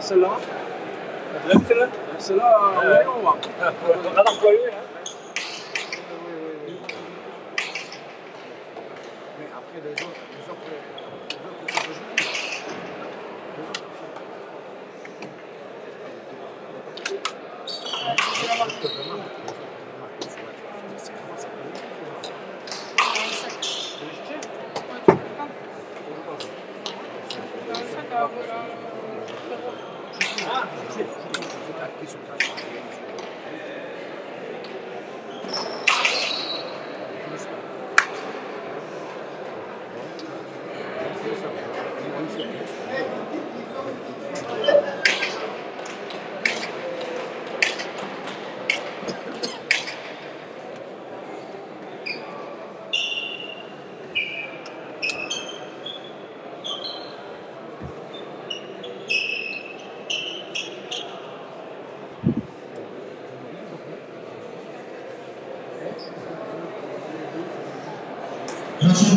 Celle-là. Celle-là, on va. On va l'employer. Mais après, les autres,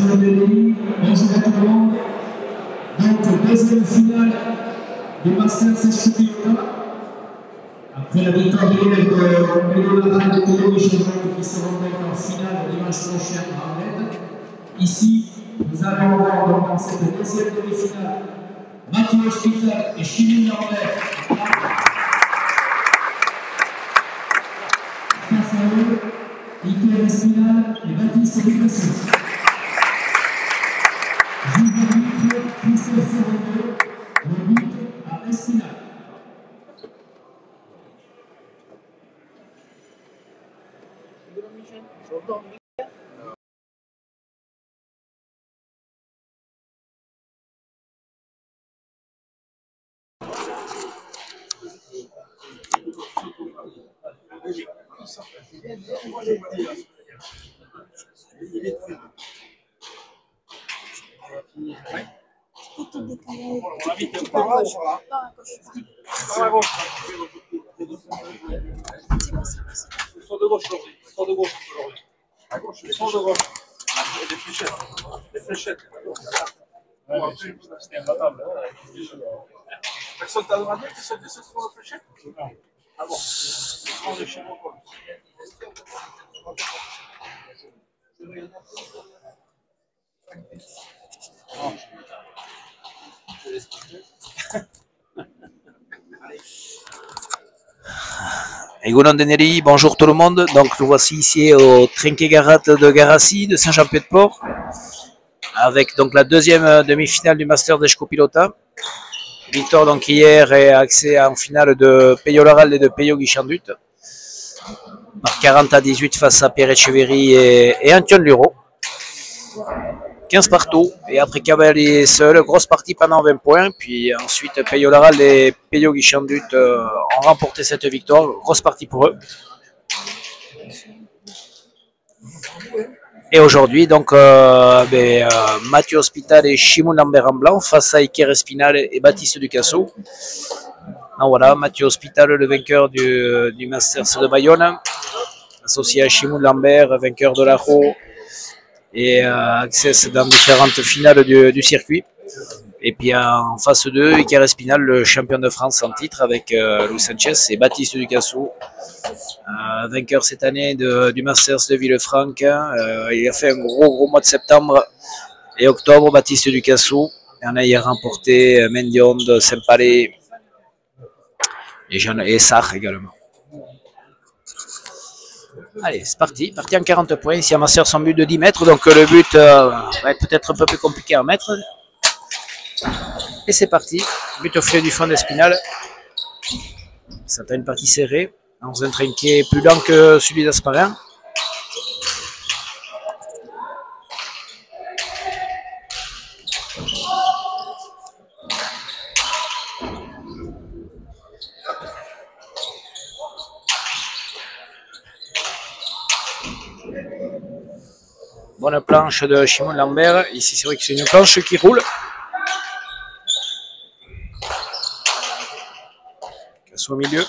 Bonjour à tout le monde. Donc, deuxième finale du Masters Championnat. Après la victoire hier de Pedro Laval de Pedro Guichandut qui se rendait en finale dimanche prochain à Ahmed. Ici, nous allons voir donc dans cette deuxième demi-finale Mathieu Hospital et Chimine Lambert. Face à eux, Iker Espinal et Baptiste Ducassou. Christophe Sorendo, le but à Espinal. Tout décalé. Par la gauche. Par la gauche. Soit de gauche, soit de gauche. À gauche, soit de gauche. Des fléchettes. Des fléchettes. C'était imbattable. Personne t'a demandé que c'était sur la fléchette? Ah bon. On est chez moi. Egunon Deneri, bonjour tout le monde. Donc nous voici ici au Trinquet-Garat de Garassi, de Saint-Jean-Pied-de-Port, avec donc la deuxième demi-finale du Master d'Escopilota. Victoire donc hier et accès en finale de Peyo Laral et de Peyo Guichandut. Par 40-18 face à Pierre Echeverry et Antoine Luro. 15 partout, et après Cavalier seul, grosse partie pendant 20 points, puis ensuite Peyo Laral et Peyo Guichandut ont remporté cette victoire, grosse partie pour eux. Et aujourd'hui, donc, Mathieu Hospital et Chimon Lambert en blanc face à Iker Espinal et Baptiste Ducassou. Donc voilà, Mathieu Hospital, le vainqueur du Masters de Bayonne, associé à Chimon Lambert, vainqueur de l'Aro, et accès dans différentes finales du circuit. Et puis en face 2, Iker Espinal, le champion de France en titre avec Luis Sanchez, et Baptiste Ducassou, vainqueur cette année du Masters de Villefranche. Il a fait un gros mois de septembre et octobre, Baptiste Ducassou. Il en a hier remporté Mendiond, Saint-Palais et Sarre également. Allez, c'est parti en 40 points. Ici, à Masters son but de 10 mètres, donc le but va être peut-être un peu plus compliqué à mettre. Et c'est parti, but au filet du fond d'Espinal. Ça a une partie serrée, dans un trinquet plus lent que celui d'Asparin. Bonne planche de Chimon Lambert. Ici, c'est vrai que c'est une planche qui roule. Casse au milieu.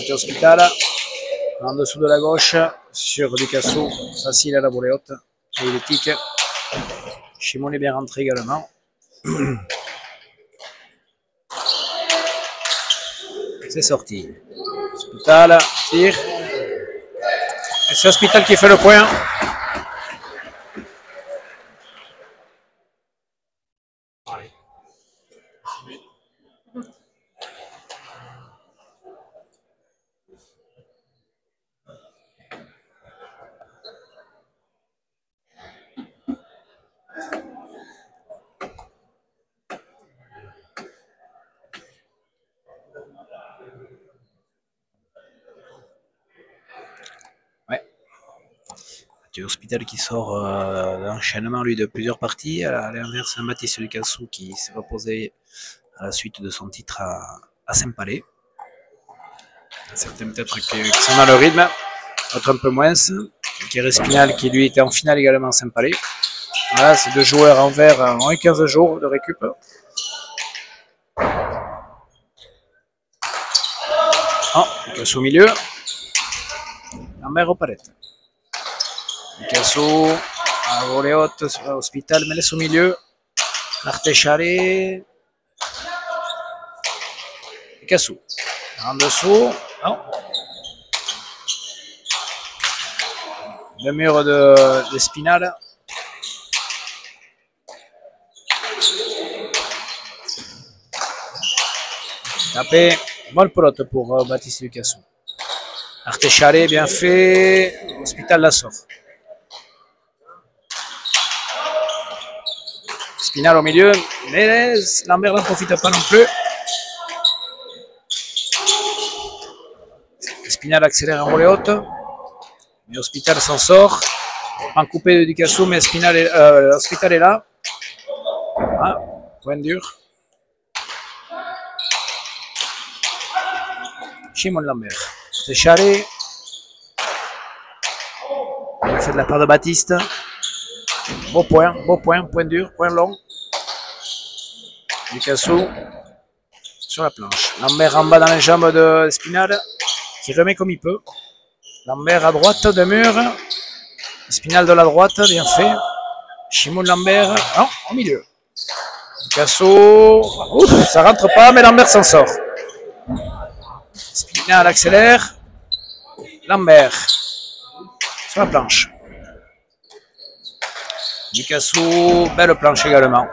Mathieu Hospital. En dessous de la gauche, sur Ducassou, facile à la volée haute. Et il est tic. Chimon est bien rentré également. C'est sorti. Hospital, tire. Et c'est Hospital qui fait le point. Mathieu Hospital qui sort d'enchaînement lui de plusieurs parties, à l'inverse Mathis Ducassou qui s'est reposé à la suite de son titre à Saint-Palais. Certains peut-être qui sont dans le rythme, d'autres un peu moins. Kerr Espinal qui lui était en finale également à Saint-Palais. Voilà, ces deux joueurs en vert ont eu 15 jours de récup. Oh, Ducassou au milieu. Lambert aux palettes. Ducassou, à volée haute sur Hospital, mais laisse au milieu. Artécharé. Ducassou. En dessous. Non. Le mur d'Espinal. Tapé. Bonne pelote pour Baptiste Ducassou. Artécharé, bien fait. Hospital la sort. Espinal au milieu, mais Lambert n'en profite pas non plus. Espinal accélère en volée haute. Mais Hospital s'en sort. En coupé de Ducassou, mais Hospital est là. Ah, point dur. Chimon Lambert. C'est Charé. Il fait de la part de Baptiste. Beau point dur, point long. Ducassou sur la planche. Lambert en bas dans les jambes de Espinal, qui remet comme il peut. Lambert à droite de mur. Espinal de la droite, bien fait. Chimon Lambert, non, au milieu. Ducassou, ouf, ça rentre pas, mais Lambert s'en sort. Espinal accélère. Lambert sur la planche. Ducassou, belle planche également.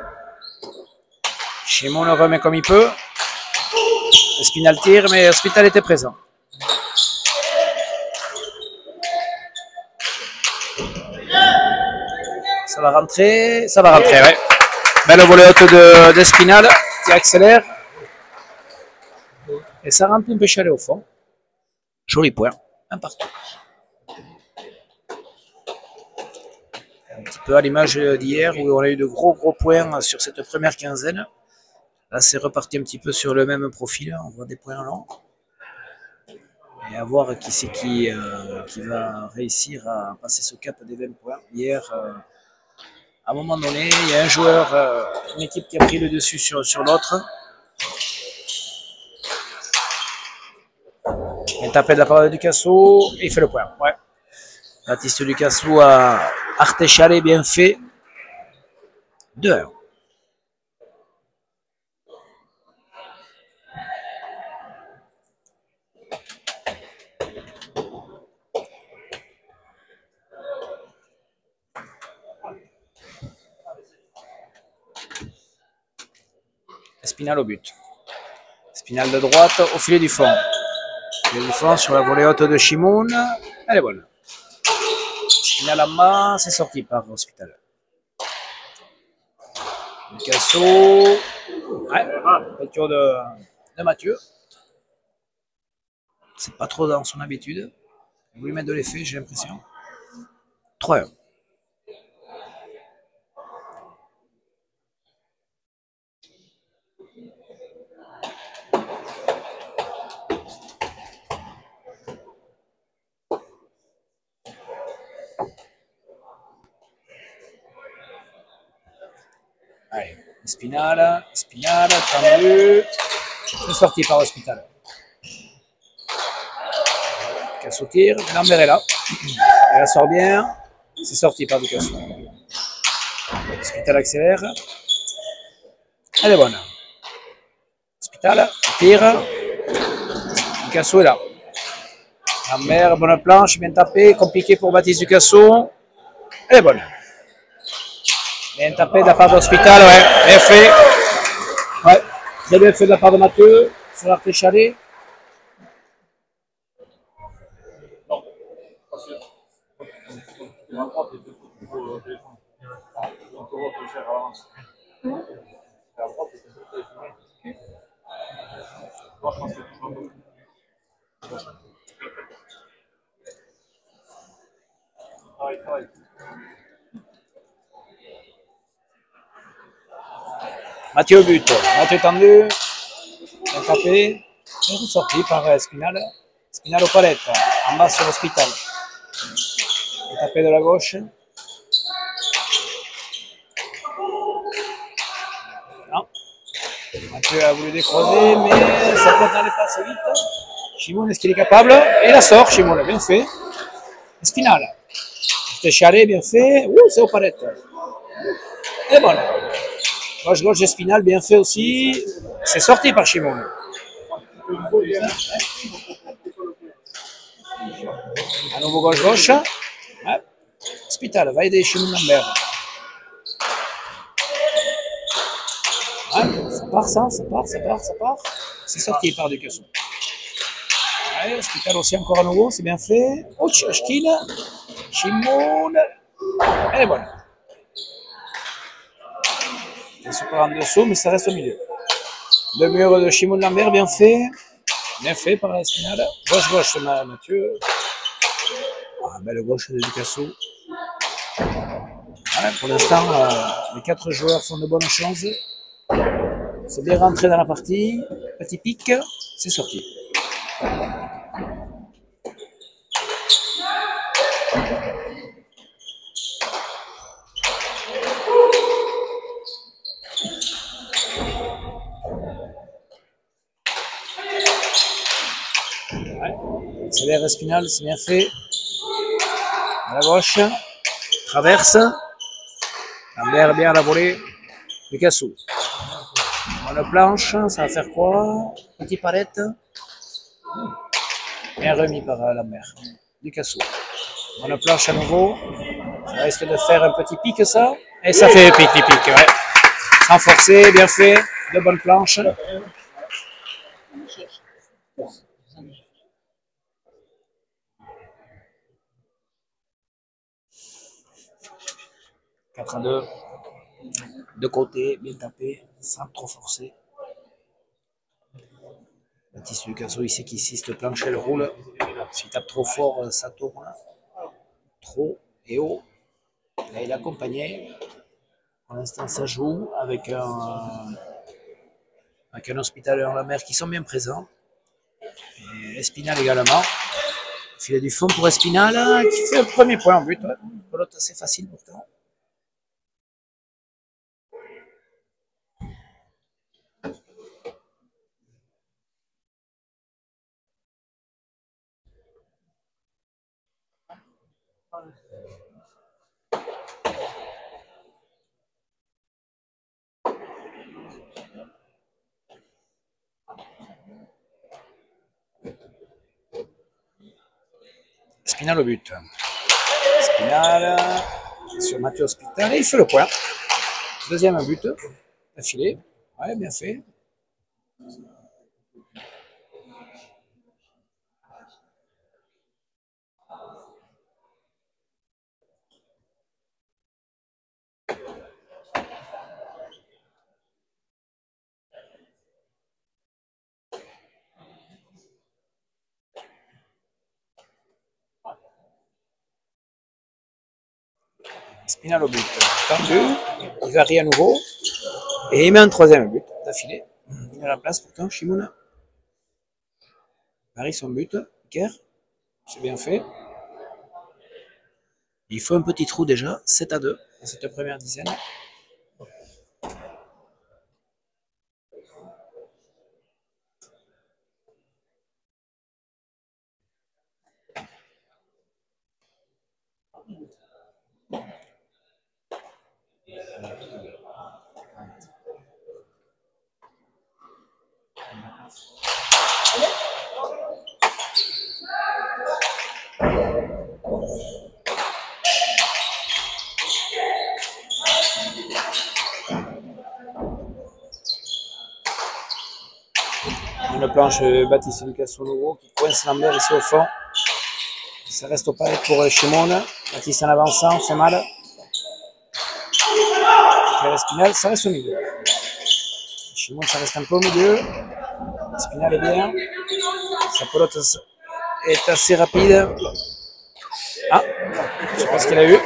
Chimon le remet comme il peut. Espinal tire, mais Hospital était présent. Ça va rentrer, ouais. Belle volée haute d'Espinal qui accélère. Et ça rentre un peu chalé au fond. Joli point, un partout. Un petit peu à l'image d'hier où on a eu de gros points sur cette première quinzaine. Là, c'est reparti un petit peu sur le même profil. On voit des points longs. Et à voir qui c'est qui va réussir à passer ce cap des 20 points. Hier, à un moment donné, il y a un joueur, une équipe qui a pris le dessus sur l'autre. Il tapé de la part de Ducassou et il fait le point. Ouais. Baptiste Ducassou a Artécharé bien fait. 2-1. Espinal au but. Espinal de droite au filet du fond. Filet du fond sur la volée haute de Chimoun. Elle est bonne. Espinal en bas, c'est sorti par Hospital. Ducassou. Ouais, retour de Mathieu. C'est pas trop dans son habitude. Il voulait mettre de l'effet, j'ai l'impression. 3-1. Allez, Espinal, tendu. C'est sorti par Hospital. Ducasso tire, Lambert est là. Elle sort bien. C'est sorti par Ducasso. Spital accélère. Elle est bonne. Spital tire. Ducasso est là. Lambert, bonne planche, bien tapé. Compliqué pour Baptiste Ducasso. Elle est bonne. Bien tapé de la part d'Hospital, ouais. Bien fait. Ouais. Très bien fait de la part de Mathieu sur l'arté chalet. Non, parce que la droite était plutôt téléphone. Donc, on va te le faire à l'avance. La droite était plutôt téléphone. Moi, je pense que tu vas beaucoup. Travaille. Mathieu au but. Mathieu tendu. Bien tapé. Et ressorti par Spinal. Spinal aux palettes. En bas sur l'Hospital. Bien tapé de la gauche. Non. Mathieu a voulu décroiser, mais ça peut n'allait pas assez vite. Chimoun, est-ce qu'il est capable? Et la sort, Chimoun, bien fait. Spinal. C'était Chalet, bien fait. Ouh, c'est aux palettes. Et bon. Gauche de Spinal, bien fait aussi. C'est sorti par Chimoun. À nouveau gauche. Ouais. Hospital va aider Chimoun Lambert. Ouais, ça part. C'est sorti par Ducasso. Ouais, Hospital aussi encore à nouveau, c'est bien fait. Ouch, Ashkin. Chimoun. Elle est bonne. Elle se prend en dessous, mais ça reste au milieu. Le mur de Chimoun Lambert, bien fait. Bien fait par la Spinal. Gauche, Mathieu. Ah, belle gauche de Ducasso. Ouais, pour l'instant, les 4 joueurs font de bonnes chances. C'est bien rentré dans la partie. Petit pic, c'est sorti. Ouais. Accélère Spinal, c'est bien fait. À la gauche. Traverse. Lambert bien à la volée. Ducasso. Bonne planche, ça va faire quoi? Petit palette. Bien remis par Lambert. Ducasso. Bonne planche à nouveau. Ça risque de faire un petit pic, ça. Et ça fait un petit pic, ouais. Sans forcer, bien fait. De bonnes planches. Quatre à 2. De côté, bien tapé, sans trop forcer. Baptiste Ducasso, il sait qu'ici, cette planche, elle roule. S'il tape trop fort, ça tourne. Trop et haut. Là, il est accompagné. Pour l'instant, ça joue avec un Hospital et un Lambert qui sont bien présents. Et Espinal également. Filet du fond pour Espinal qui fait le premier point en but. Ouais. Pelote assez facile pourtant. Espinal au but. Espinal sur Mathieu Hospital et il fait le point. Deuxième but d'affilée. Ouais, bien fait. Espinal au but. Tendu. Il varie à nouveau. Et il met un troisième but d'affilée. Il a la place pourtant, Chimoun. Varie son but. Guerre. C'est bien fait. Il faut un petit trou déjà. 7 à 2 dans cette première dizaine. Une planche Baptiste Ducasso nouveau qui coince Lambert ici au fond. Ça reste au palais pour Shimon. Baptiste en avançant, fait mal. Spinal, ça reste au milieu. Shimon, ça reste un peu au milieu. Spinal est bien. Sa pelote est assez rapide. Ah, je ne sais pas ce qu'il a eu.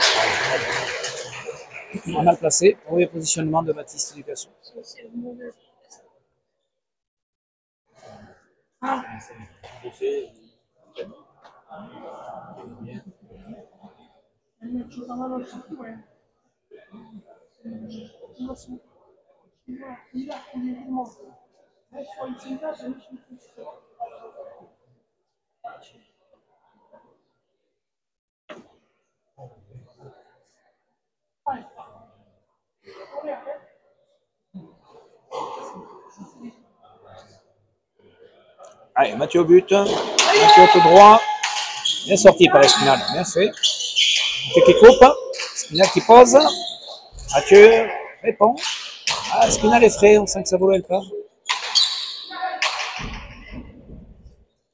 Mal placé. Mauvais positionnement de Baptiste Ducasso. Allez, Mathieu au but. Mathieu tout droit. Bien sorti par Espinal. Bien fait. Mathieu qui coupe. Espinal qui pose. Mathieu répond. Ah, Espinal est frais. On sent que ça vaut le pas.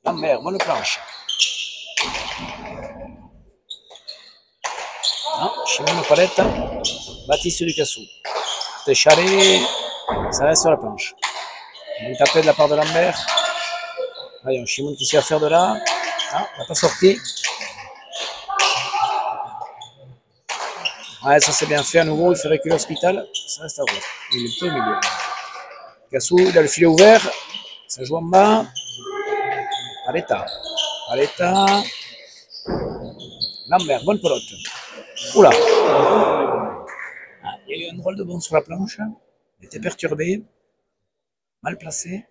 Lambert, bonne planche. Non, Shimon palette. Baptiste Ducasso. Téchalé. Ça reste sur la planche. Une tapée de la part de Lambert. Voyons, Shimon qui sait faire de là. Ah, il n'a pas sorti. Ouais, ça c'est bien fait à nouveau. Il fait reculer l'Hospital. Ça reste à voir. Il est au milieu. Ducasso, il a le filet ouvert. Ça joue en bas. Paletta. Paletta. Lambert, bonne pelote. Oula. Ah, il y a eu un drôle de bond sur la planche. Il était perturbé. Mal placé.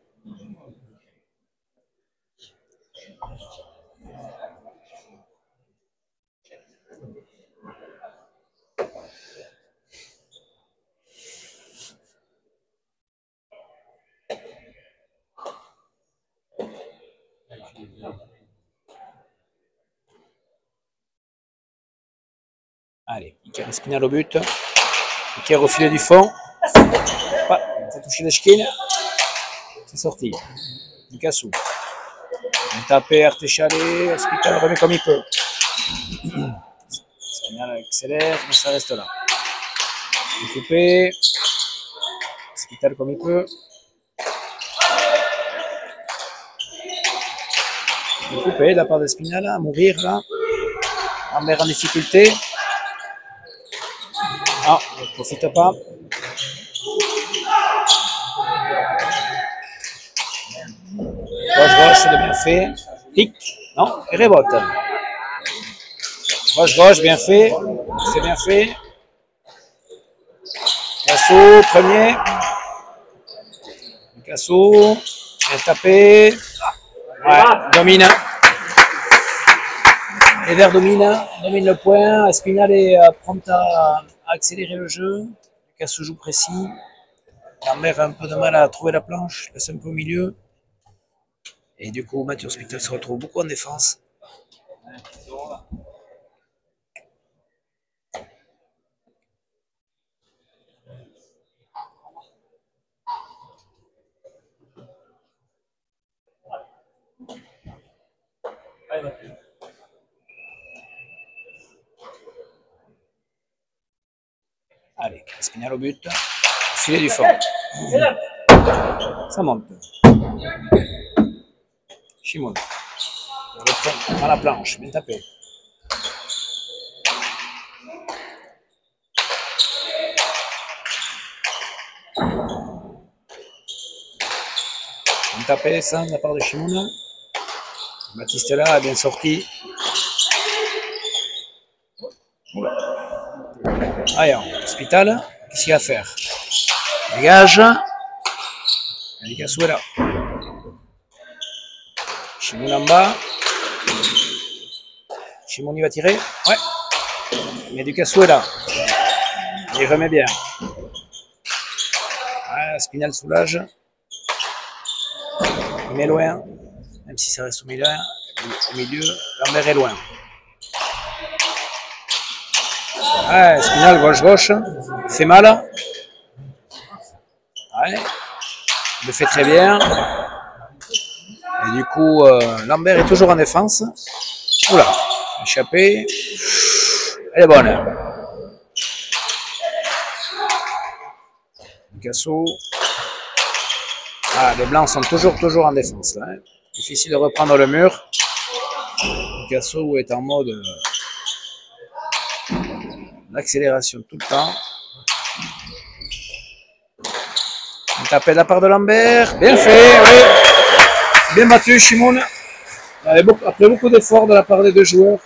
Allez, Iker Espinal au but. Iker au filet du fond. Ah, ça a touché l'Eshkin. C'est sorti. Ducasso. Un tapé, Artéchalé. Hospital remet comme il peut. Espinal accélère, mais ça reste là. Coupé. Hospital comme il peut. Coupé de la part d'Espinal à mourir là. Lambert en difficulté. Ah, il ne profite pas. Gauche, il est bien fait. Pic. Non, il rebote. Gauche, bien fait. C'est bien fait. Ducasso, premier. Ducasso, bien tapé. Ouais, domine. Les Verts domine le point. Espinal est prompt à accélérer le jeu. Ducasso joue précis. Lambert a un peu de mal à trouver la planche. Laisse un peu au milieu. Et du coup, Mathieu Hospital se retrouve beaucoup en défense. Allez, Espinal au but. Filet du fond. Ça monte. Shimon. Dans la planche, bien tapé. Bien tapé, ça, de la part de Shimon. Baptiste là, a bien sorti. Allez, Hospital, qu'est-ce qu'il y a à faire? Dégage. Ducasso est là. Shimon en bas. Shimon il va tirer. Ouais. Mais Ducassou est là. Il remet bien. Ah, Spinal soulage. Il met loin. Même si ça reste au milieu. Lambert est loin. Ah, Spinal gauche-gauche. Il fait mal. Ouais. Il le fait très bien. Et du coup, Lambert est toujours en défense. Oula, échappé. Elle est bonne. Ducassou. Ah, les blancs sont toujours en défense là. Hein. Difficile de reprendre le mur. Ducassou est en mode d'accélération tout le temps. Un tapé de la part de Lambert. Bien fait, oui. Bien battu, Shimoun. Après beaucoup d'efforts de la part des deux joueurs.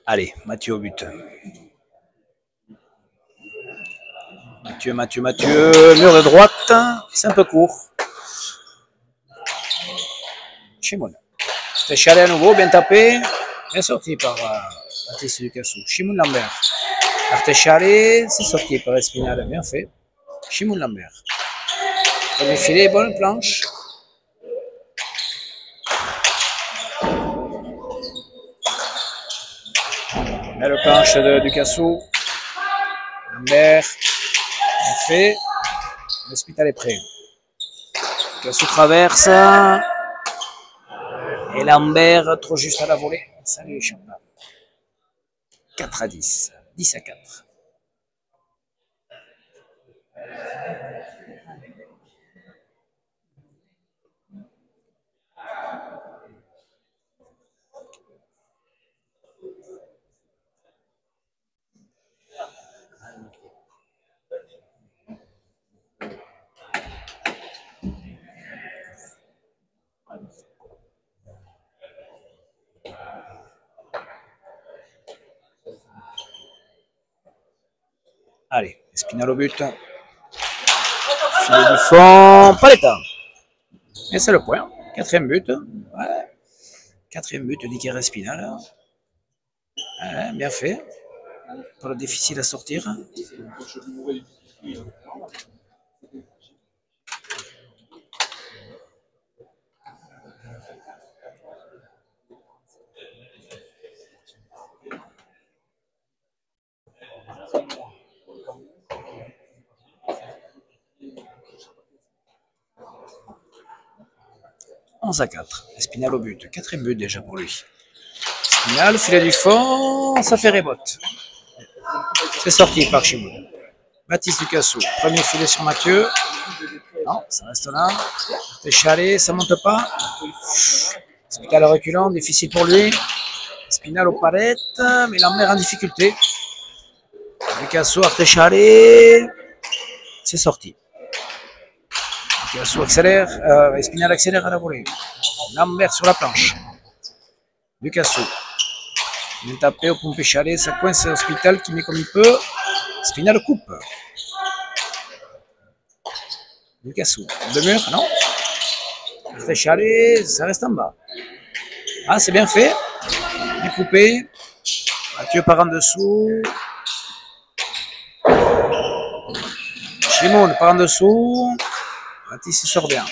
Allez, Mathieu au but. Mathieu, mur de droite, c'est un peu court. Shimoun. C'était Chalet à nouveau, bien tapé. Bien sorti par Baptiste Ducassou. Shimoun Lambert. Arté-Chalet, c'est sorti par Espinal, bien fait. Shimoun Lambert. Premier filet, bonne planche. Belle planche de Ducassou. Lambert. Bien fait. L'Hospital est prêt. Ducassou traverse. Et Lambert, trop juste à la volée. Ça lui échappe. 4 à 10. 10 à 4. Allez, Espinal au but. Filet du fond, Paletta. Et c'est le point. 4e but. Ouais. 4e but d'Iker Espinal. Ouais, bien fait. Pas difficile à sortir. À 4. Espinal au but. 4e but déjà pour lui. Espinal, filet du fond, ça fait rebote. C'est sorti par Shimoun. Baptiste Ducassou. Premier filet sur Mathieu. Non, ça reste là. Chalet, ça monte pas. Espinal reculant, difficile pour lui. Espinal au palette, mais Lambert en difficulté. Ducassou, Arté-Chalet. C'est sorti. Ducassou accélère, Espinal accélère à la volée. Lambert sur la planche. Ducassou. Bien tapé au pompé Chalet, ça coince Hospital qui met comme il peut. Espinal coupe. Ducassou. De mur, non. Arté-Chalet, ça reste en bas. Ah, c'est bien fait. Bien coupé. Mathieu part en dessous. Shimon par en dessous. Baptiste sort bien.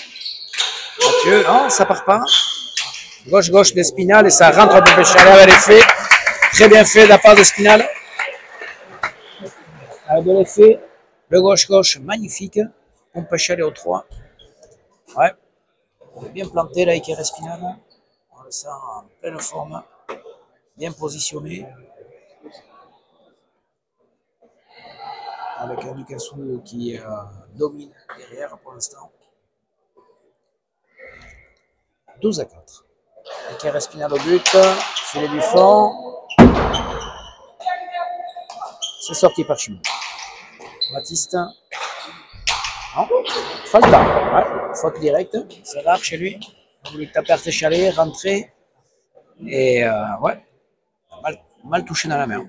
Mathieu, non, ça part pas. Gauche d'Espinal et ça rentre un peu Chalet avec l'effet. Très bien fait de la part d'Espinal. Avec de l'effet. Le gauche, magnifique. On peut Chalet au 3. Ouais. Bien planté là avec Espinal. On le sent en pleine forme. Bien positionné. Avec un Ducassou qui domine derrière pour l'instant. 12-4. Avec Espinal au but. Filet du fond. C'est sorti par Chimon. Baptiste. Non. Falta. Ouais. Faute directe. Ça va chez lui. Il a voulu taper Artéchalet, rentrer. Et ouais. Mal touché dans la main.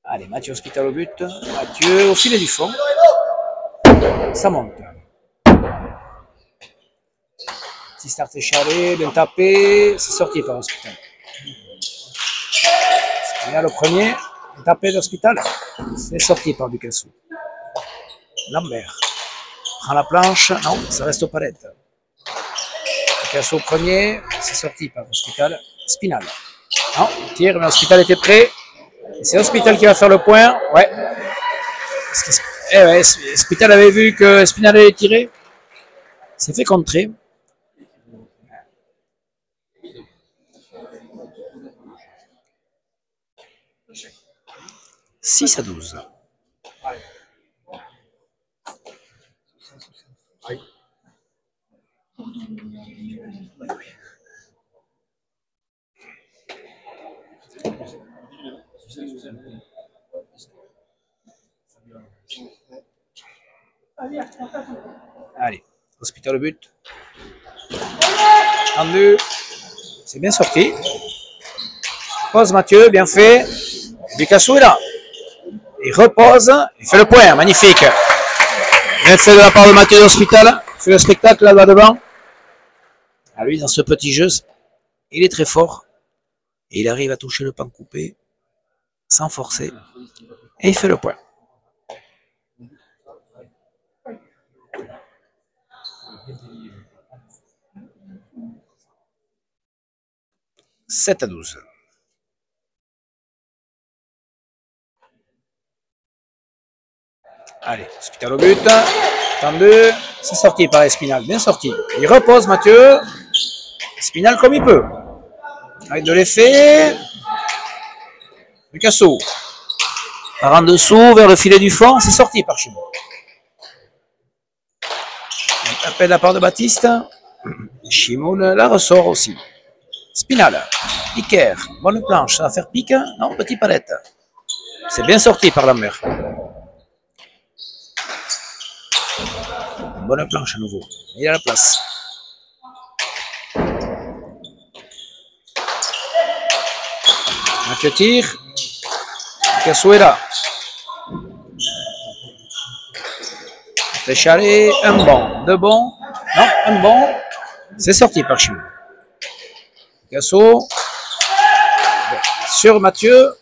Allez, Mathieu Hospital au but. Mathieu au filet du fond. Ça monte. Petit start échalé, bien tapé. C'est sorti par Hospital. Spinal au premier. Bien tapé d'Hospital. C'est sorti par Ducassou. Lambert. Prend la planche. Non, ça reste aux palettes. Ducassou au premier. C'est sorti par Hospital. Spinal. Non, tire, mais Hospital était prêt. C'est Hospital qui va faire le point. Ouais. Ouais, Hospital avait vu que Spinal allait tirer. C'est fait contrer. 6-12. Allez, Hospital au but. En deux. C'est bien sorti. Pose Mathieu, bien fait. Ducassou est là. Il repose. Il fait le point. Magnifique. Bien fait de la part de Mathieu d'Hospital. Il fait le spectacle là-bas devant. À lui, dans ce petit jeu, il est très fort. Et il arrive à toucher le pan coupé sans forcer. Et il fait le point. « 7-12. Allez, Hospital au but. Tendu. C'est sorti par Espinal. Bien sorti. Il repose Mathieu. Espinal comme il peut. Avec de l'effet. Ducassou. Par en dessous, vers le filet du fond. C'est sorti par Chimon. Un appel de la part de Baptiste. Chimon la ressort aussi. Spinal. Iker. Bonne planche. Ça va faire pique. Non, petit palette. C'est bien sorti par Lambert. Bonne planche à nouveau. Il a la place. Mathieu tire. Ducassou est là. Téchalé, un bon, deux bons. Non, un bon. C'est sorti par Chimon. Ducassou. Sur Mathieu.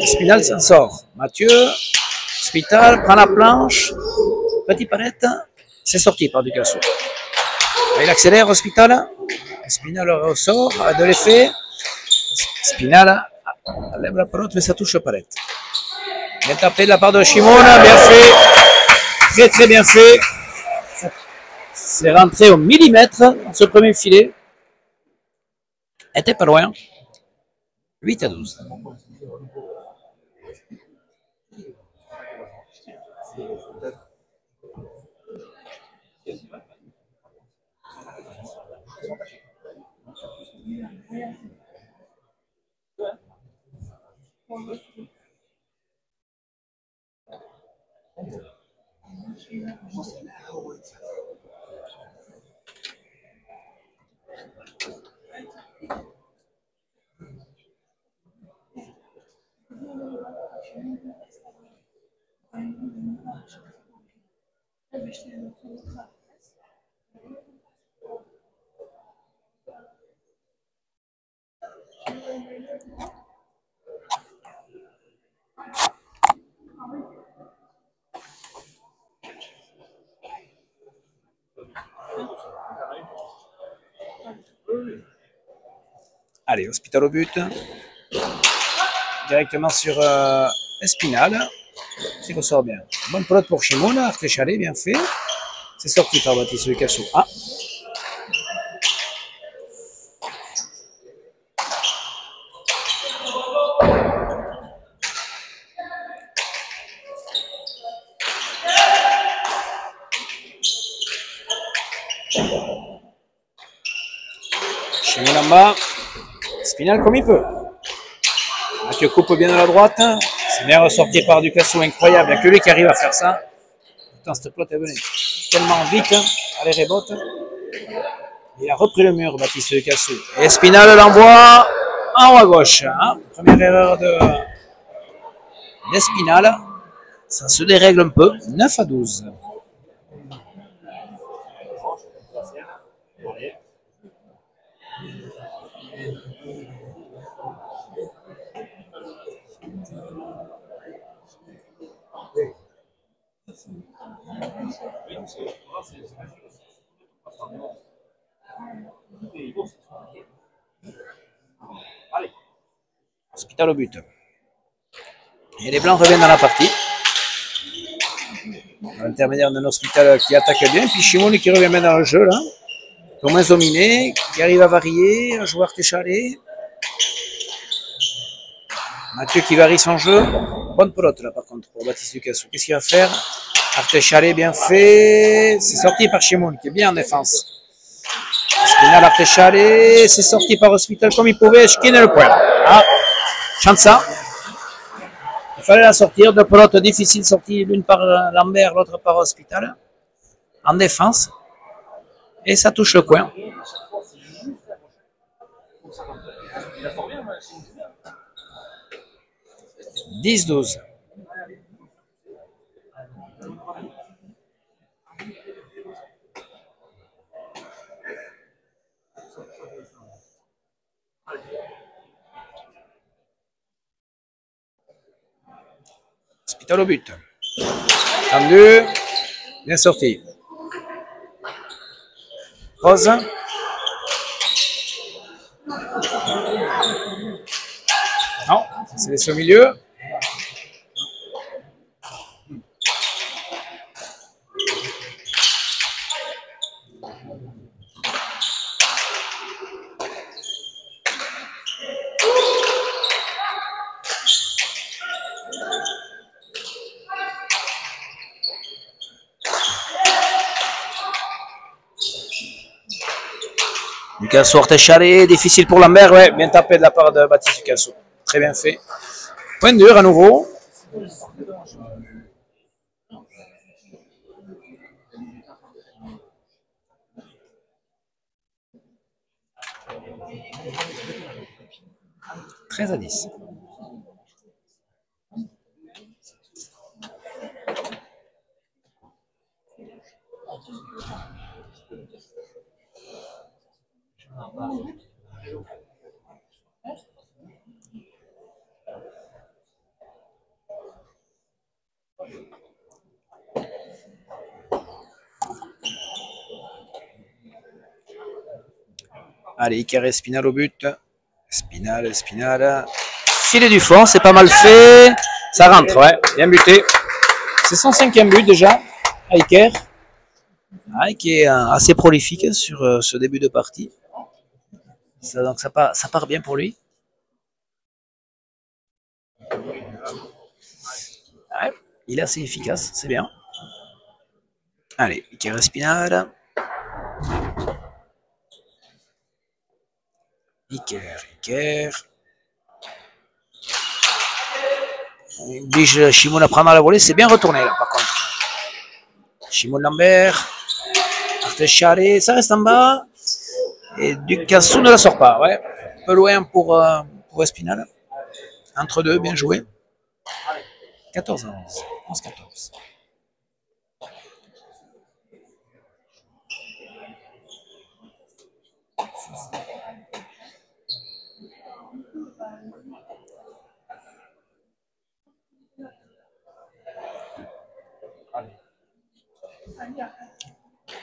Spinal s'en sort. Mathieu. Hospital prend la planche. Petit palette. C'est sorti par Ducassou. Il accélère Hospital. Spinal ressort de l'effet. Spinal lève la pelote mais ça touche le palette. Bien tapé de la part de Chimon. Bien fait. Très très bien fait. C'est rentré au millimètre dans ce premier filet. Était pas loin. 8-12. Allez, Hospital au but. Directement sur Espinal. C'est qu'on sort bien. Bonne pelote pour Shimon. Artéchalé, bien fait. C'est sorti par Baptiste Ducassou. Ah. Shimon en bas. Espinal comme il peut. Mathieu coupe bien à la droite. C'est bien ressorti par Ducassou, incroyable. Il n'y a que lui qui arrive à faire ça. Putain, cette pelote est venue tellement vite. Allez, rebote. Il a repris le mur, Baptiste Ducassou. Et Espinal l'envoie en haut à gauche. Hein. Première erreur d'Espinal. Ça se dérègle un peu. 9 à 12. Hospital au but. Et les Blancs reviennent dans la partie. L'intermédiaire d'un Hospital qui attaque bien. Puis Shimon qui revient bien dans le jeu là. Au moins dominé, qui arrive à varier. Un joueur Téchalé. Mathieu qui varie son jeu. Bonne pelote là par contre pour Baptiste Ducassou. Qu'est-ce qu'il va faire? Artéchalé bien fait. C'est sorti par Shimon qui est bien en défense. Espinal Artéchalé. C'est sorti par Hospital comme il pouvait. Schkin le point. Ah, chante ça. Il fallait la sortir. Deux pelotes difficiles sorties. L'une par Lambert, l'autre par Hospital. En défense. Et ça touche le coin. 10-12. Hospital au but. Tendu. Bien sorti. Pause. Non, c'est laissé au milieu. Ducassou Artéchalé, difficile pour Lambert, ouais, bien tapé de la part de Baptiste Ducassou. Très bien fait. Point dur à nouveau. « 13-10. Allez, Iker Espinal au but. Espinal. Filet du fond, c'est pas mal fait. Ça rentre, ouais, bien buté. C'est son 5e but déjà, Iker. Qui est assez prolifique sur ce début de partie. Donc ça part bien pour lui. Ouais, il est assez efficace, c'est bien. Allez, Iker Espinal. Iker. Il oblige Shimon à prendre la volée, c'est bien retourné là par contre. Shimon Lambert. Artéchalé, ça reste en bas. Et Ducassou ne la sort pas, ouais. Un peu loin pour Espinal. Entre deux, bien joué. 14-11. 11-14.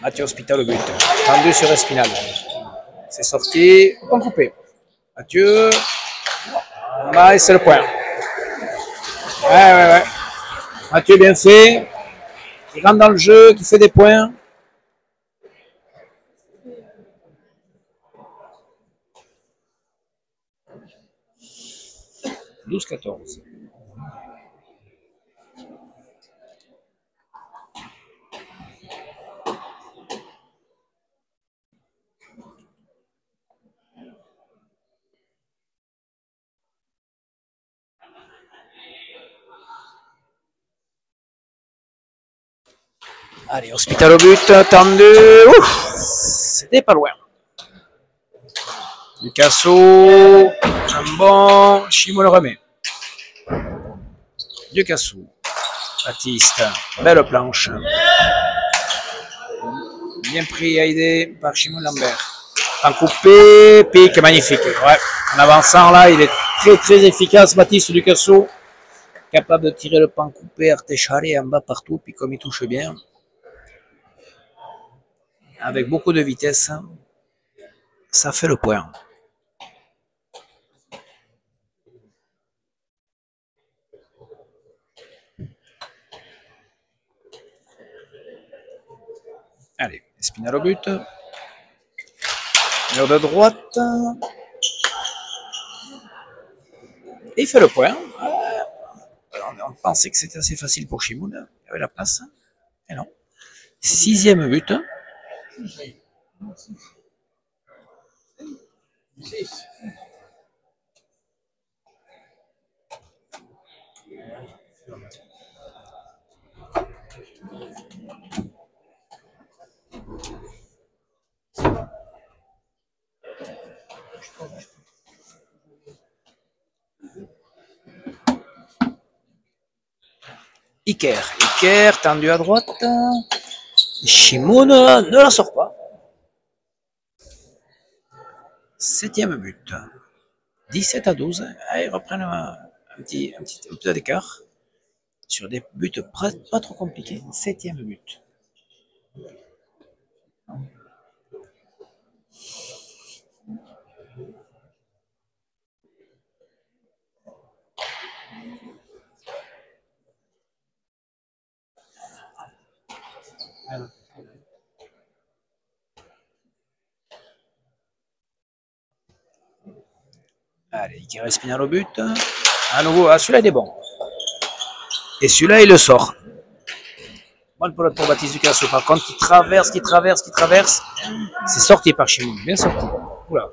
Mathieu Hospital au but. Tendu sur Espinal. C'est sorti. Point coupé. Mathieu. Bah, et c'est le point. Ouais. Mathieu bien fait. Qui rentre dans le jeu, qui fait des points. « 12-14. Allez, Hospital au but, tendu. Ouf, c'était pas loin. Ducasso, un bon, Chimo le remet. Ducasso, Baptiste, belle planche. Bien pris, aidé par Chimo Lambert. En coupé, pique, magnifique. Ouais, en avançant là, il est très efficace, Baptiste Ducasso. Capable de tirer le pan coupé, Artecharé en bas partout, puis comme il touche bien. Avec beaucoup de vitesse, ça fait le point. Allez, Espinal au but. Mur de droite. Et il fait le point. On pensait que c'était assez facile pour Chimoun. Il y avait la place. Et non. 6e but. Iker tendu à droite. Chimoun ne la sort pas. 7e but. 17-12. Ils reprennent un petit peu d'écart. Sur des buts pas trop compliqués. 7e but. Allez, Iker Espinal au but. À nouveau, celui-là il est bon. Et celui-là il le sort. Bonne pelote pour Baptiste Ducasso. Par contre, qui traverse. C'est sorti par Chimoun. Bien sorti. Oula.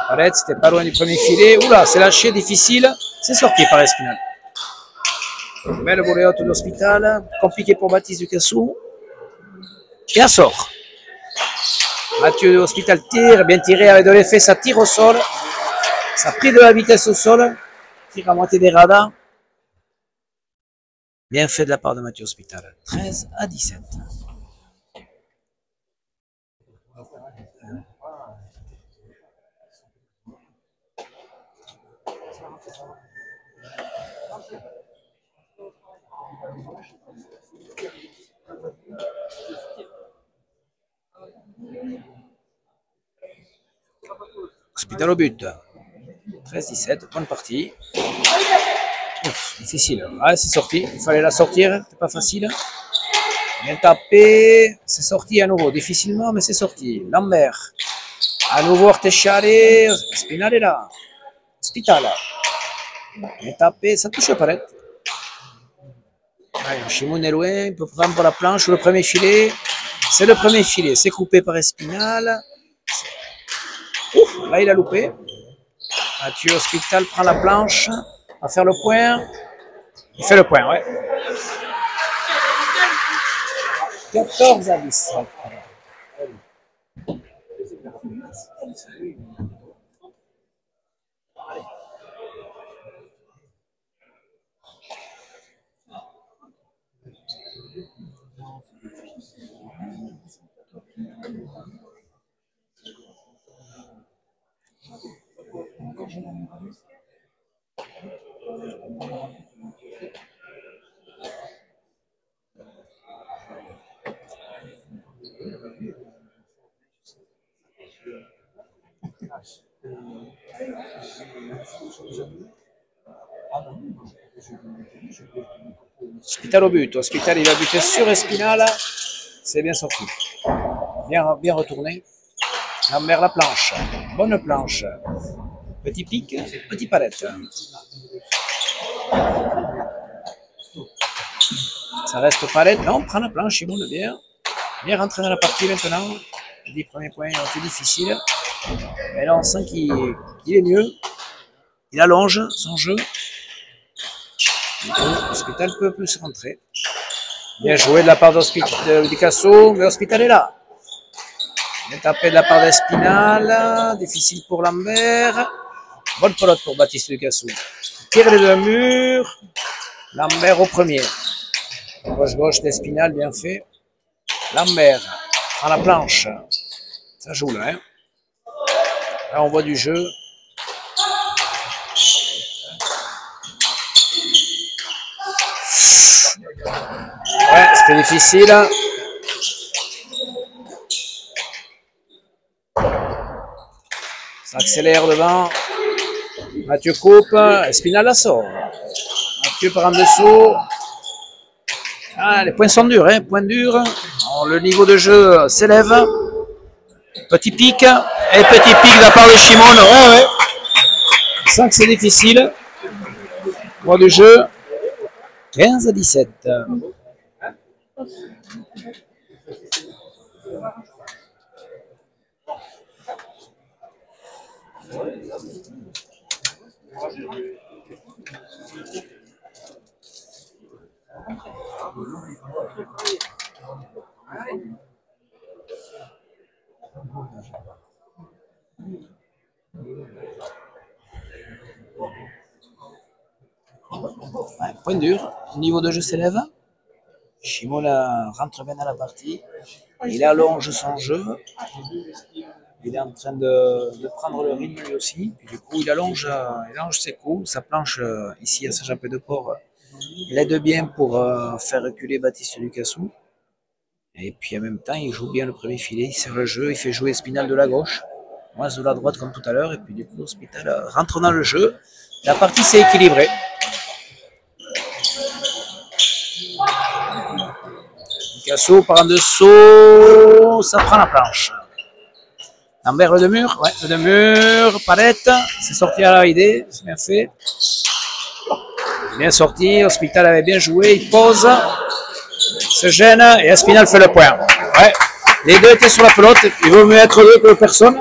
Arrête, c'était pas loin du premier filet. Oula, c'est lâché, difficile. C'est sorti par Espinal. Belle volée haute d'Hospital. Compliqué pour Baptiste Ducasso. Et un sort. Mathieu Hospital tire, bien tiré avec de l'effet, ça tire au sol. Ça a pris de la vitesse au sol. Tire à moitié des radars. Bien fait de la part de Mathieu Hospital. 13-17. Hospital au but. 13-17, bonne partie. Ouf, difficile. Ah, c'est sorti. Il fallait la sortir. C'est pas facile. Bien tapé. C'est sorti à nouveau. Difficilement, mais c'est sorti. Lambert. À nouveau Artecharé. Espinal est là. Hospital. Bien tapé. Ça touche pas. Chimoun est loin. Il peut prendre pour la planche ou le premier filet. C'est le premier filet. C'est coupé par Espinal. Ouf, là, il a loupé. Mathieu Hospital prend la planche. Va faire le point. Il fait le point, ouais. 14-10. Hospital au but. Hospital, il va buter sur Espinal. C'est bien sorti. Bien retourné. Lambert la planche. Bonne planche. Petit pic, petit palette. Ça reste palette. Non, prend la planche, il monte bien. Bien rentré dans la partie maintenant. Les 10 premiers points ont été difficiles. Mais là, on sent qu'il est mieux. Il allonge son jeu. Hospital peut se rentrer. Bien joué de la part du Casso, mais Hospital est là. Bien tapé de la part d'Espinal. Difficile pour Lambert. Bonne pelote pour Baptiste Ducassou. Tire les deux murs. Lambert au premier. Gauche d'Espinal, bien fait. Lambert prend la planche. Ça joue là. Hein. Là, on voit du jeu. Ouais, c'était difficile. Ça accélère devant. Mathieu coupe. Espinal la sort. Mathieu par en dessous. Ah, les points sont durs, hein, points durs. Le niveau de jeu s'élève. Petit pic. Et petit pic de la part de Shimon. Ouais, ouais. Je sens que c'est difficile. Point de jeu. 15-17. Ouais, point dur, niveau de jeu s'élève. Shimon rentre bien dans la partie. Il allonge son jeu. Il est en train de prendre le rythme lui aussi. Puis, du coup, il allonge ses coups. Sa planche ici à Saint-Jean-Pied-de-Port l'aide bien pour faire reculer Baptiste Ducassou. Et puis en même temps, il joue bien le premier filet. Il sert le jeu. Il fait jouer Espinal de la gauche. Moi, de la droite comme tout à l'heure. Et puis du coup, Hospital rentre dans le jeu. La partie s'est équilibrée. Ducassou par en dessous. Ça prend la planche. Lambert, le mur, ouais, le mur, palette, c'est sorti à la idée, c'est bien fait. Bien sorti, Hospital avait bien joué, il pose, se gêne et Espinal fait le point. Ouais, les deux étaient sur la pelote, il vaut mieux être deux que personne,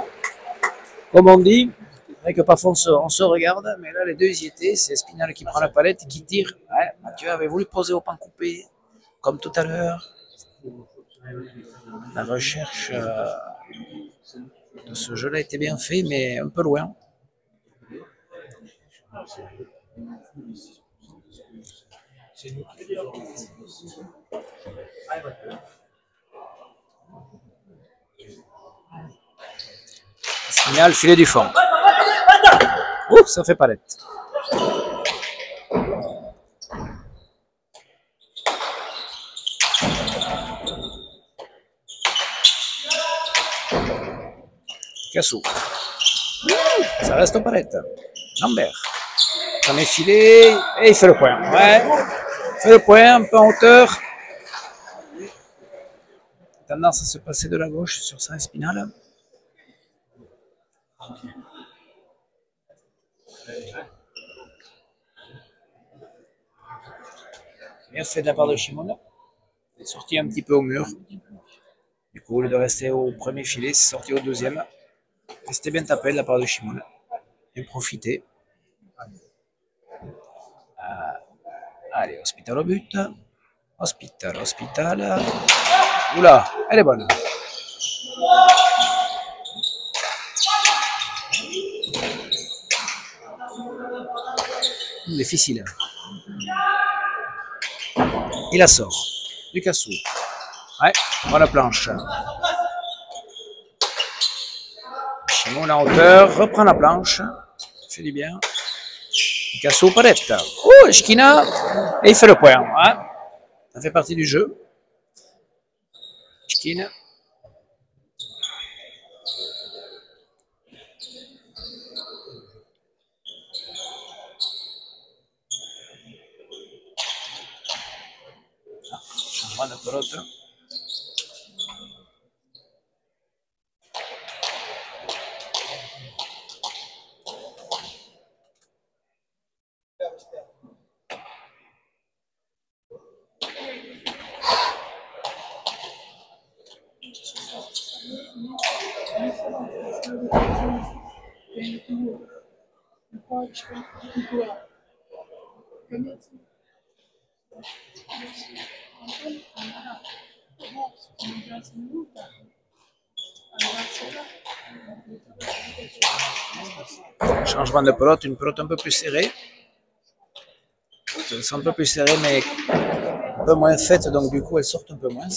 comme on dit. C'est vrai que parfois on se regarde, mais là les deux y étaient, c'est Espinal qui prend la palette et qui tire. Ouais, Mathieu avait voulu poser au pan coupé, comme tout à l'heure. La recherche de ce jeu-là était bien fait, mais un peu loin. Signal, filet du fond. Ouh, ça fait palette. Cassou. Ça reste aux palettes. Lambert. Premier filet. Et il fait le point. Ouais. Il fait le point, un peu en hauteur. Tendance à se passer de la gauche sur sa Espinal. Bien fait de la part de Shimon. Il est sorti un petit peu au mur. Du coup, au lieu de rester au premier filet, c'est sorti au deuxième. C'était bien tapé de la part de Shimon. Bien profité. Allez, Hospital au but. Hospital. Oula, elle est bonne. Difficile. Il la sort. Ducassou. Ouais, bonne planche. Shimon en hauteur, reprend la planche. Fait du bien. Picasso, Paretta. Oh, Eshkina. Et il fait le point. Hein. Ça fait partie du jeu. Eshkina. Changement de pelote. Changement de pelote, une pelote un peu plus serrée. Un peu plus serrée, mais un peu moins faite, donc du coup elle sort un peu moins.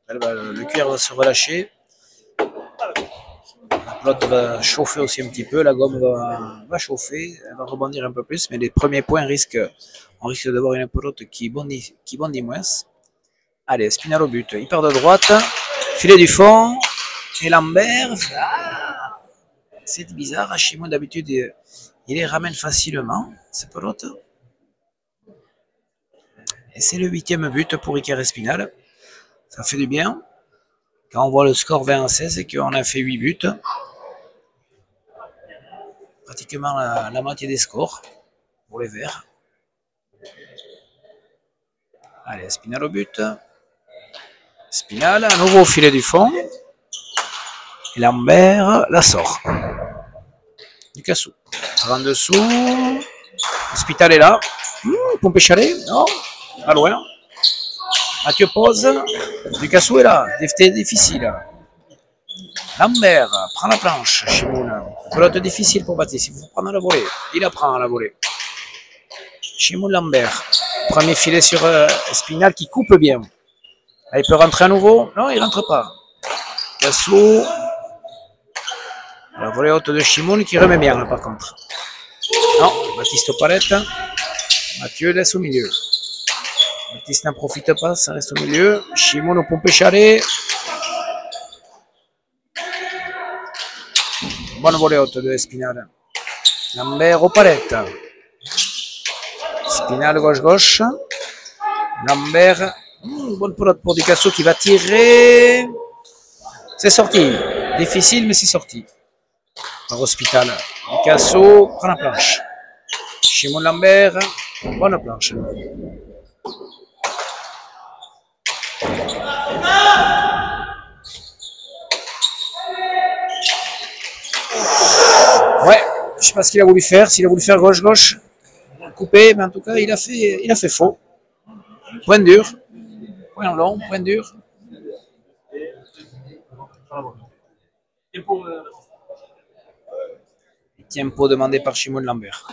Le cuir va se relâcher. La pelote va chauffer aussi un petit peu, la gomme va chauffer, elle va rebondir un peu plus, mais les premiers points on risque d'avoir une pelote qui bondit moins. Allez, Spinal au but, il part de droite, filet du fond, et Lambert, c'est bizarre, Hashimo d'habitude il les ramène facilement, ces pelotes. Et c'est le 8e but pour Iker Espinal, ça fait du bien. Quand on voit le score 20-16 et qu'on a fait 8 buts, pratiquement la moitié des scores pour les Verts. Allez, Spinal au but. Spinal, à nouveau au filet du fond. Et Lambert la sort. Ducassou. En dessous. Spital est là. Pompé Chalet. Non, pas loin. Mathieu pose. Ducassou est là. C'était difficile. Lambert prend la planche. Chimoun. Pelote difficile pour Baptiste. Il faut prendre la volée. Il la prend à la volée. Chimoun Lambert. Premier filet sur Espinal qui coupe bien. Là, il peut rentrer à nouveau. Non, il ne rentre pas. Ducassou. La volée haute de Chimoun qui remet bien là par contre. Non, Baptiste Palette. Mathieu laisse au milieu. Baptiste n'en profite pas, ça reste au milieu. Chimoun au Pompé Chalet. Bonne volée haute de Espinal. Lambert au Palette. Espinal gauche-gauche. Lambert. Bonne pelote pour Ducassou qui va tirer. C'est sorti. Difficile, mais c'est sorti. Par Hospital. Ducassou prend la planche. Chimoun Lambert. Bonne planche. Ouais, je sais pas ce qu'il a voulu faire. S'il a voulu faire gauche-gauche, coupé, mais en tout cas, il a fait faux. Point dur. Point long, point dur. Tempo demandé par Chimoun Lambert.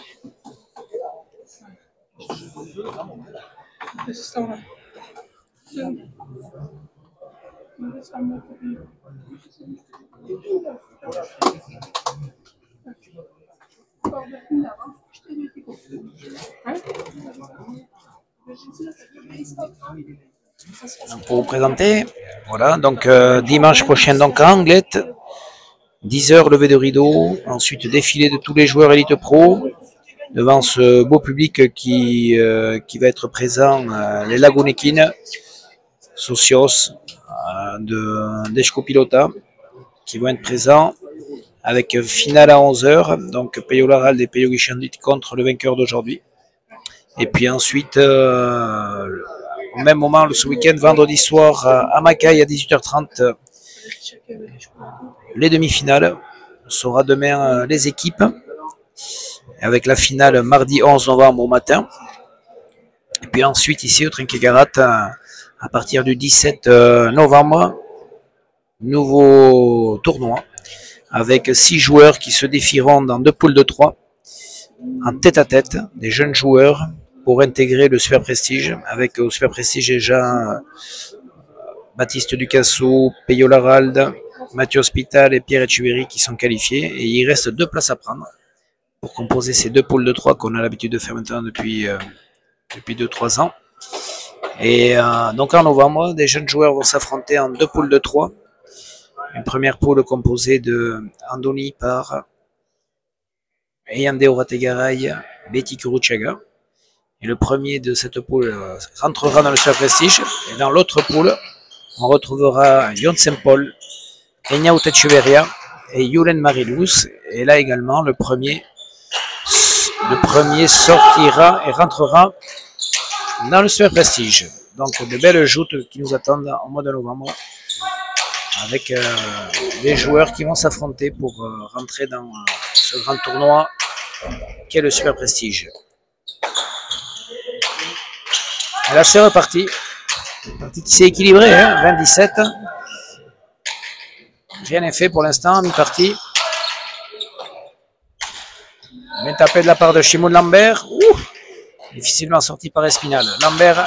Pour vous présenter, voilà, donc dimanche prochain donc à Anglette, 10h levé de rideau, ensuite défilé de tous les joueurs Elite Pro, devant ce beau public qui va être présent, les Lagunekines, Socios, d'Eshko Pilota, qui vont être présents, avec finale à 11h, donc Peyo Larald et Peyo Guichandit contre le vainqueur d'aujourd'hui. Et puis ensuite, au même moment, ce week-end, vendredi soir, à Macaï à 18h30, les demi-finales. On saura demain les équipes, avec la finale mardi 11 novembre au matin. Et puis ensuite, ici au Trinquet-Garat, à partir du 17 novembre, nouveau tournoi, avec 6 joueurs qui se défieront dans 2 poules de 3, en tête-à-tête, des jeunes joueurs, pour intégrer le Super Prestige, avec au Super Prestige déjà Baptiste Ducassou, Peyo Larald, Mathieu Hospital et Pierre Etcheverry qui sont qualifiés, et il reste 2 places à prendre pour composer ces deux poules de 3 qu'on a l'habitude de faire maintenant depuis 2-3 ans. Et donc en novembre, des jeunes joueurs vont s'affronter en deux poules de 3. Une première poule composée de Andoni par Eyande Orategaray, Betty Kuruchaga. Et le premier de cette poule rentrera dans le Super Prestige. Et dans l'autre poule, on retrouvera Yon Sempol, Enya Utecheverria et Yulen Marilous. Et là également, le premier sortira et rentrera dans le Super Prestige. Donc de belles joutes qui nous attendent au mois de novembre avec des joueurs qui vont s'affronter pour rentrer dans ce grand tournoi qu'est le Super Prestige. Et là c'est reparti. Une partie qui s'est équilibrée, hein, 27. Rien n'est fait pour l'instant, mi-partie. Bien tapé de la part de Shimon Lambert. Difficilement sorti par Espinal. Lambert,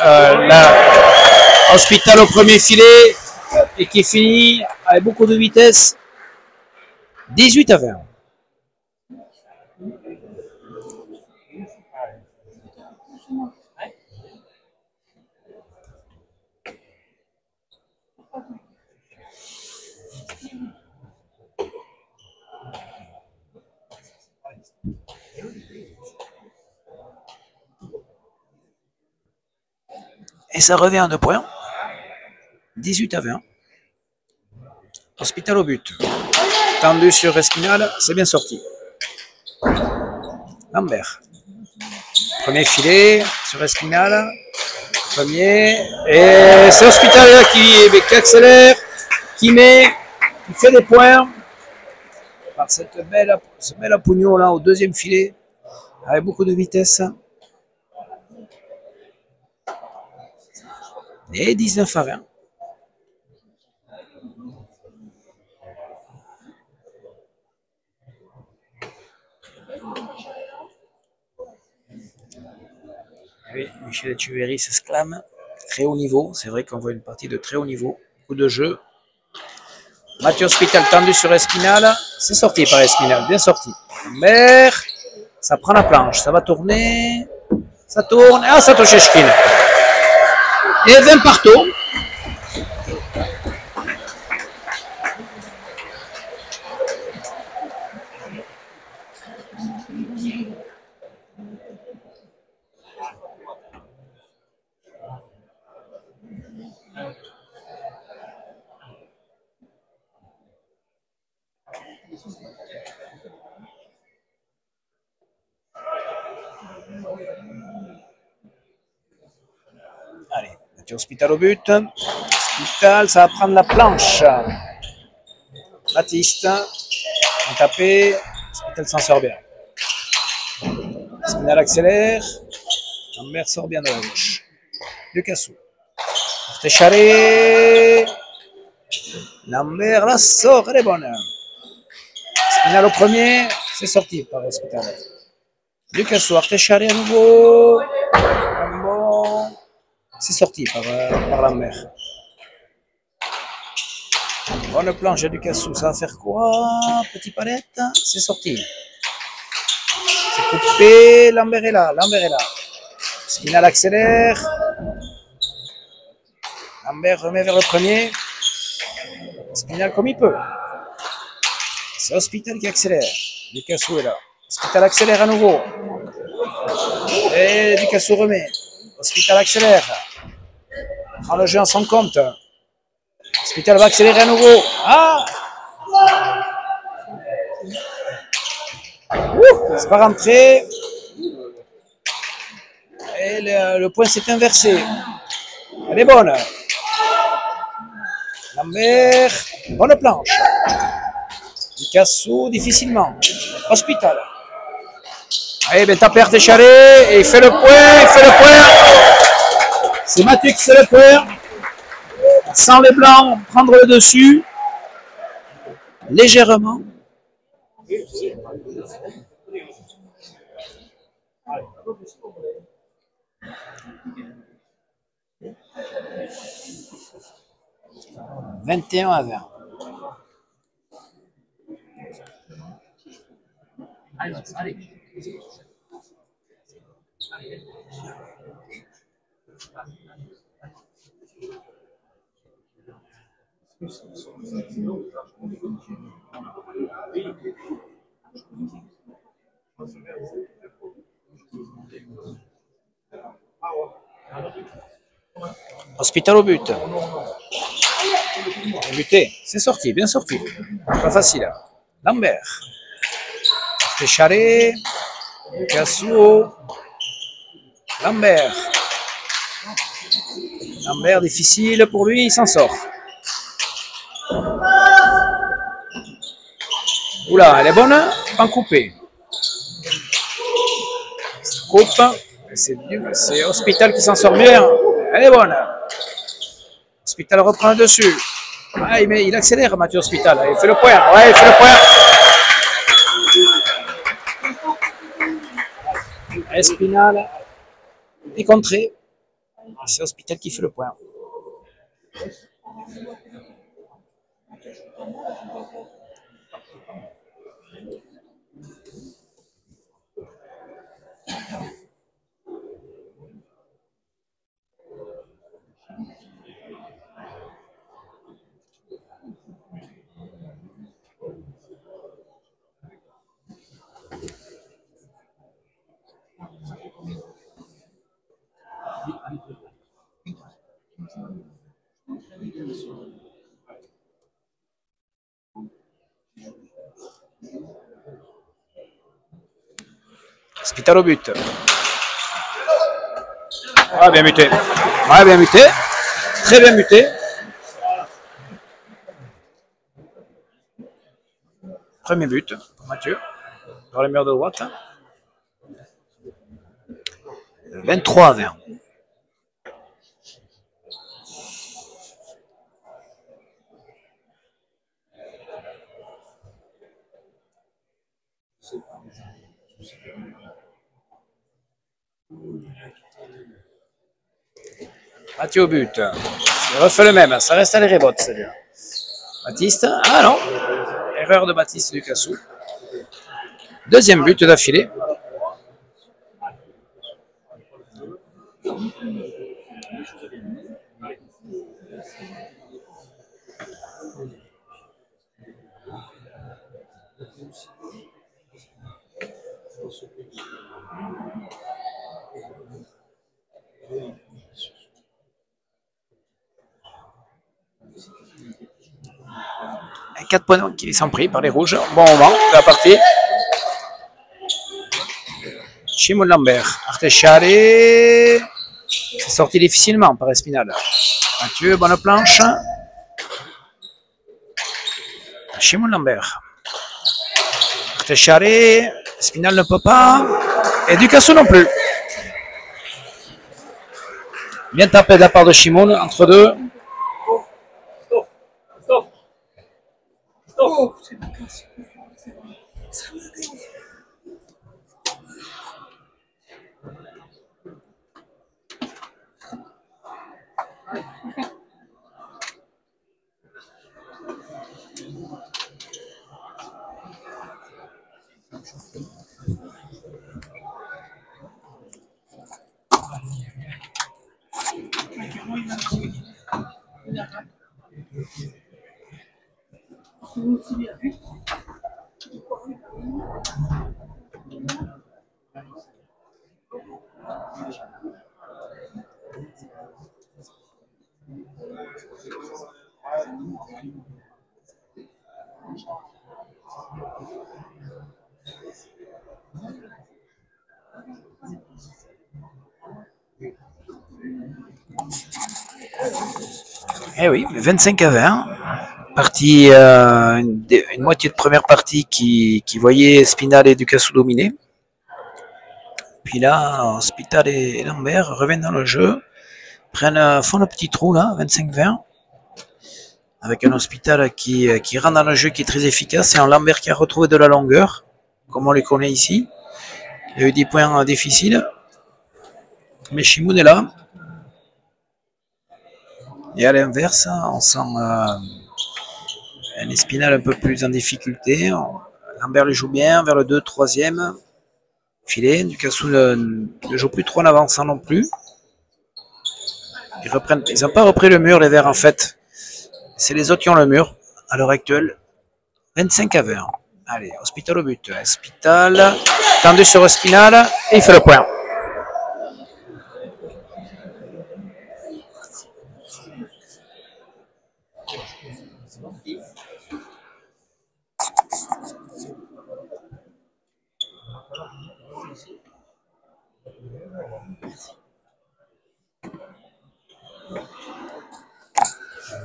Hospital au premier filet et qui finit avec beaucoup de vitesse. 18-20. Et ça revient à 2 points. 18-20. Hospital au but. Tendu sur Espinal, c'est bien sorti. Lambert. Premier filet sur Espinal. Premier. Et c'est Hospital qui accélère, qui fait des points. Par ce bel Apugno là au deuxième filet. Avec beaucoup de vitesse. Et 19-20. Oui, Michel Echeverry s'exclame. Très haut niveau. C'est vrai qu'on voit une partie de très haut niveau. Beaucoup de jeu. Mathieu Hospital tendu sur Espinal. C'est sorti par Espinal. Bien sorti. Mais ça prend la planche. Ça va tourner. Ça tourne. Ah, ça touche Eshkin. Et 20 partout. Allez, Mathieu Hospital au but. Hospital, ça va prendre la planche. Baptiste, on tapé. Hospital s'en sort bien. Espinal accélère. Lambert sort bien de la gauche. Lucassou. Artecharé. Lambert la sort, elle est bonne. Espinal au premier, c'est sorti par Hospital. Lucassou, Artecharé à nouveau. Bon. C'est sorti par Lambert. Bonne planche de Lucassou, ça va faire quoi? Petit palette, c'est sorti. C'est coupé, Lambert est là. Espinal accélère. Lambert remet vers le premier. Espinal comme il peut. C'est Hospital qui accélère. Lucassou est là. Hospital accélère à nouveau. Et Lucassou remet. Hospital accélère. Prend le jeu en son compte. Hospital va accélérer à nouveau. Ah! C'est pas rentré. Et le point s'est inversé. Elle est bonne. Lambert, bonne planche. Lucassou, difficilement. Hospital. Allez, bien tapé Artecharé. Et il fait le point, C'est Mathieu qui fait le point. Sans les blancs, prendre le dessus. Légèrement. « 21-20. Allez. Hospital au but. Buté. C'est sorti, bien sorti. Pas facile. Lambert. Pécharé. Cassio. Lambert. Lambert, difficile pour lui, il s'en sort. Oula, elle est bonne, pas coupée. Coupe. C'est Hospital qui s'en sort bien. Elle est bonne. Hospital reprend le dessus. Ah, mais il accélère, Mathieu Hospital. Il fait le point. Ouais, il fait le point. Espinal est contré. C'est Hospital qui fait le point. Hospital au but. Ah, bien muté. Ouais, bien muté. Très bien muté. Premier but, Mathieu, dans le mur de droite. 23-20. Mathieu au but. Il refait le même. Ça reste à les rebotes, c'est bien. Baptiste. Ah non. Erreur de Baptiste Ducassou. Deuxième but d'affilée. Et 4 points qui sont pris par les rouges. Bon moment de la partie. Shimon Lambert. Artechare. C'est sorti difficilement par Espinal. Mathieu, bonne planche. Shimon Lambert. Artechare. Espinal ne peut pas. Et Ducassou non plus. Bien tapé de la part de Shimon entre deux. Eh oui, 25-20. Partie, une moitié de première partie qui voyait Espinal et Ducassou dominer. Puis là, Hospital et Lambert reviennent dans le jeu, font le petit trou là, 25-20. Avec un Hospital qui rentre dans le jeu, qui est très efficace, et un Lambert qui a retrouvé de la longueur, comme on les connaît ici. Il y a eu des points difficiles, mais Shimoun est là. Et à l'inverse, on sent un Espinal un peu plus en difficulté. Lambert le joue bien vers le 2, 3e. Filet, Ducassou ne joue plus trop en avançant non plus. Ils n'ont pas repris le mur, les Verts, en fait. C'est les autres qui ont le mur, à l'heure actuelle. 25-20. Allez, Hospital au but. Hospital, tendu sur Espinal, et il fait le point.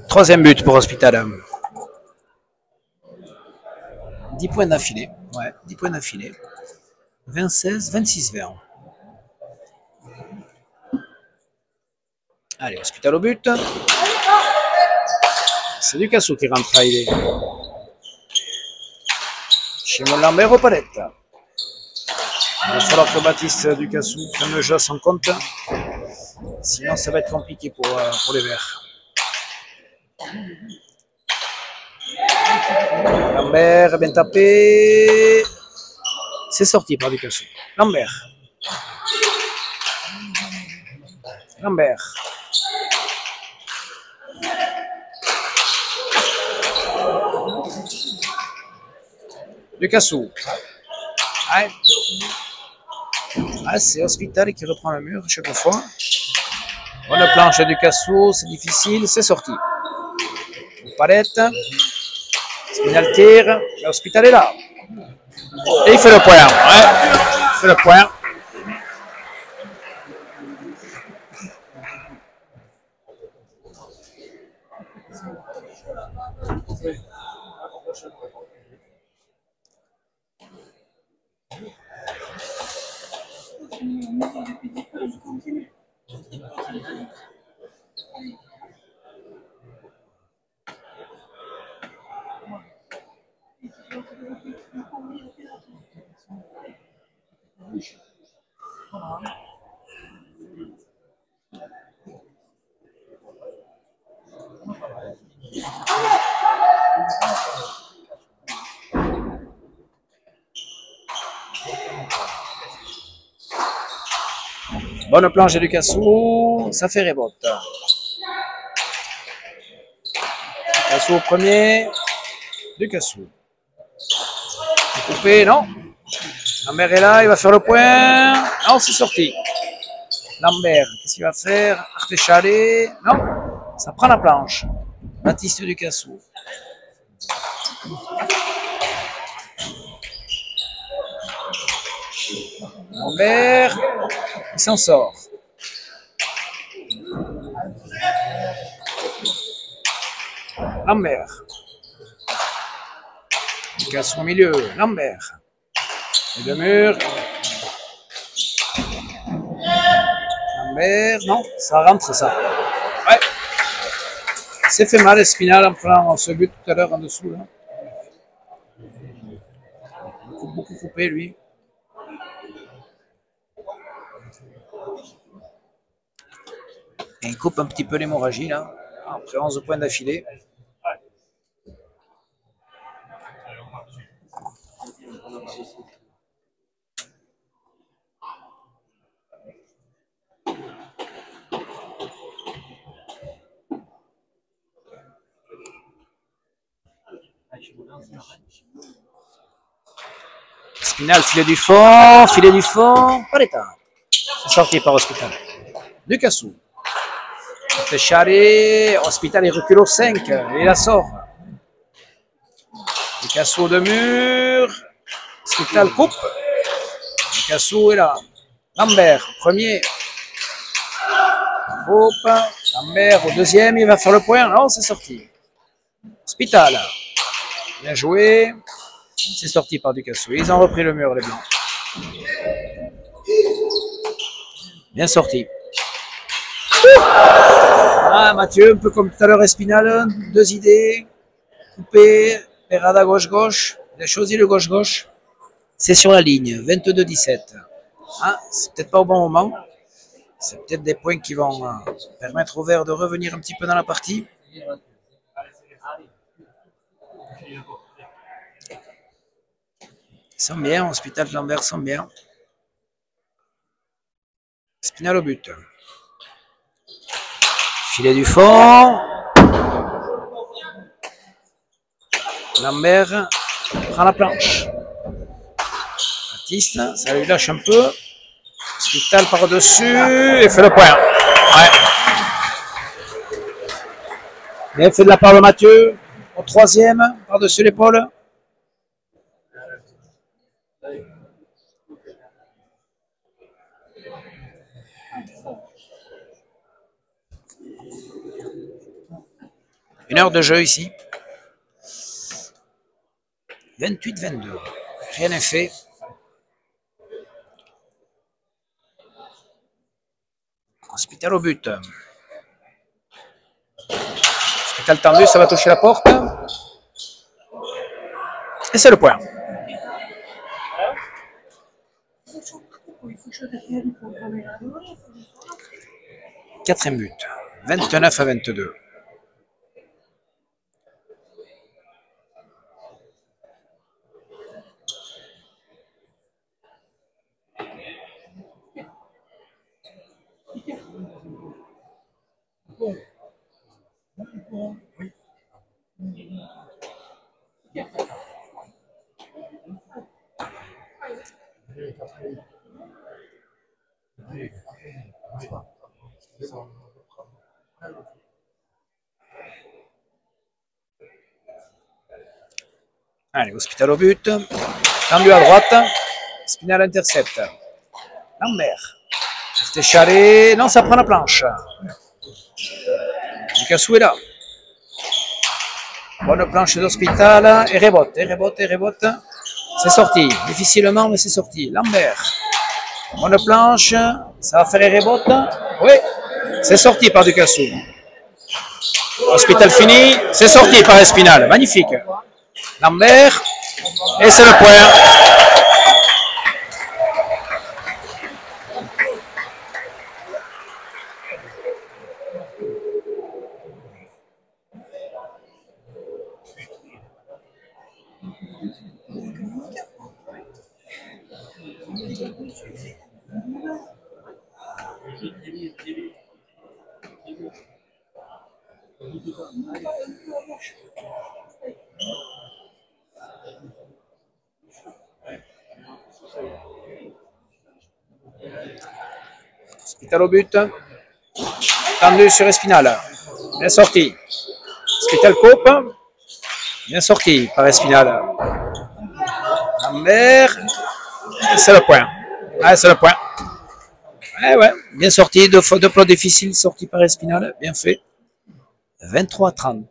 Troisième but pour Hospital. 10 points d'affilée. Ouais, 10 points d'affilée. 26, 20. Allez, Hospital au but. C'est Ducassou qui rentre à aider. Shimon Lambert aux palettes. Il va falloir que Baptiste Ducassou prenne le jeu à son compte. Sinon, ça va être compliqué pour les Verts. Lambert, bien tapé. C'est sorti par Ducassou. Lambert. Ducassou. Ah, c'est Hospital qui reprend le mur chaque fois. Bonne planche à Ducassou, c'est difficile, c'est sorti. Palette. Spinal tire, l'Hospital est là. Et il fait le point. Ouais, il fait le point. Bonne planche de Ducassou, ça fait rebote. Ducassou au premier. Ducassou. Coupé, non. Lambert est là, il va faire le point. Non, c'est sorti. Lambert, qu'est-ce qu'il va faire? Artéchalé. Non, ça prend la planche. Baptiste Ducassou. Lambert, il s'en sort. Lambert. Ducassou au milieu. Lambert. Les deux murs. Lambert. Non, ça rentre ça. Ouais. C'est fait mal Espinal en prenant ce but tout à l'heure en dessous. Là. Beaucoup coupé lui. Et il coupe un petit peu l'hémorragie là. Après 11 points d'affilée. Espinal, filet du fond, Paletta. C'est sorti par Hospital. Ducassou. Técharé, Hospital, il recule au 5, il la sort. Ducassou de mur, Hospital coupe. Ducassou est là. Lambert, premier. Coupe. Lambert au deuxième, il va faire le point. Non, c'est sorti. Hospital. Bien joué. C'est sorti par Ducassou. Ils ont repris le mur, les Blancs. Bien sorti. Ah, Mathieu, un peu comme tout à l'heure, Espinal. Deux idées. Coupé. Perrada gauche-gauche. Il a choisi le gauche-gauche. C'est sur la ligne. 22-17. Ah, c'est peut-être pas au bon moment. C'est peut-être des points qui vont permettre aux Verts de revenir un petit peu dans la partie. Ils sont bien, Hospital Lambert sont bien. Spinal au but. Filet du fond. Lambert prend la planche. Baptiste, ça lui lâche un peu. Hospital par-dessus et fait le point. Ouais. Bien fait de la part de Mathieu. Au troisième, par-dessus l'épaule. Une heure de jeu ici. 28-22. Rien n'est fait. Hospital au but. Hospital tendu, ça va toucher la porte. Et c'est le point. Quatrième but. 29-22. Allez, Hospital au but. Tendu à droite. Spinal intercepte. Lambert. C'était Chalet. Non, ça prend la planche. Ducassou est là. Bonne planche d'Hospital. Et rebote, et rebote, et rebote. C'est sorti. Difficilement, mais c'est sorti. Lambert. Bonne planche. Ça va faire les rebotes. Oui. C'est sorti par Ducassou. Hospital fini. C'est sorti par Espinal. Magnifique. Lambert. Et c'est le point. Hospital au but. Tendu sur Espinal. Bien sorti. Hospital coupe. Bien sorti par Espinal. Lambert. C'est le point. Ouais, c'est le point. Ouais, ouais. Bien sorti. Deux plots difficiles sortis par Espinal. Bien fait. 23-30.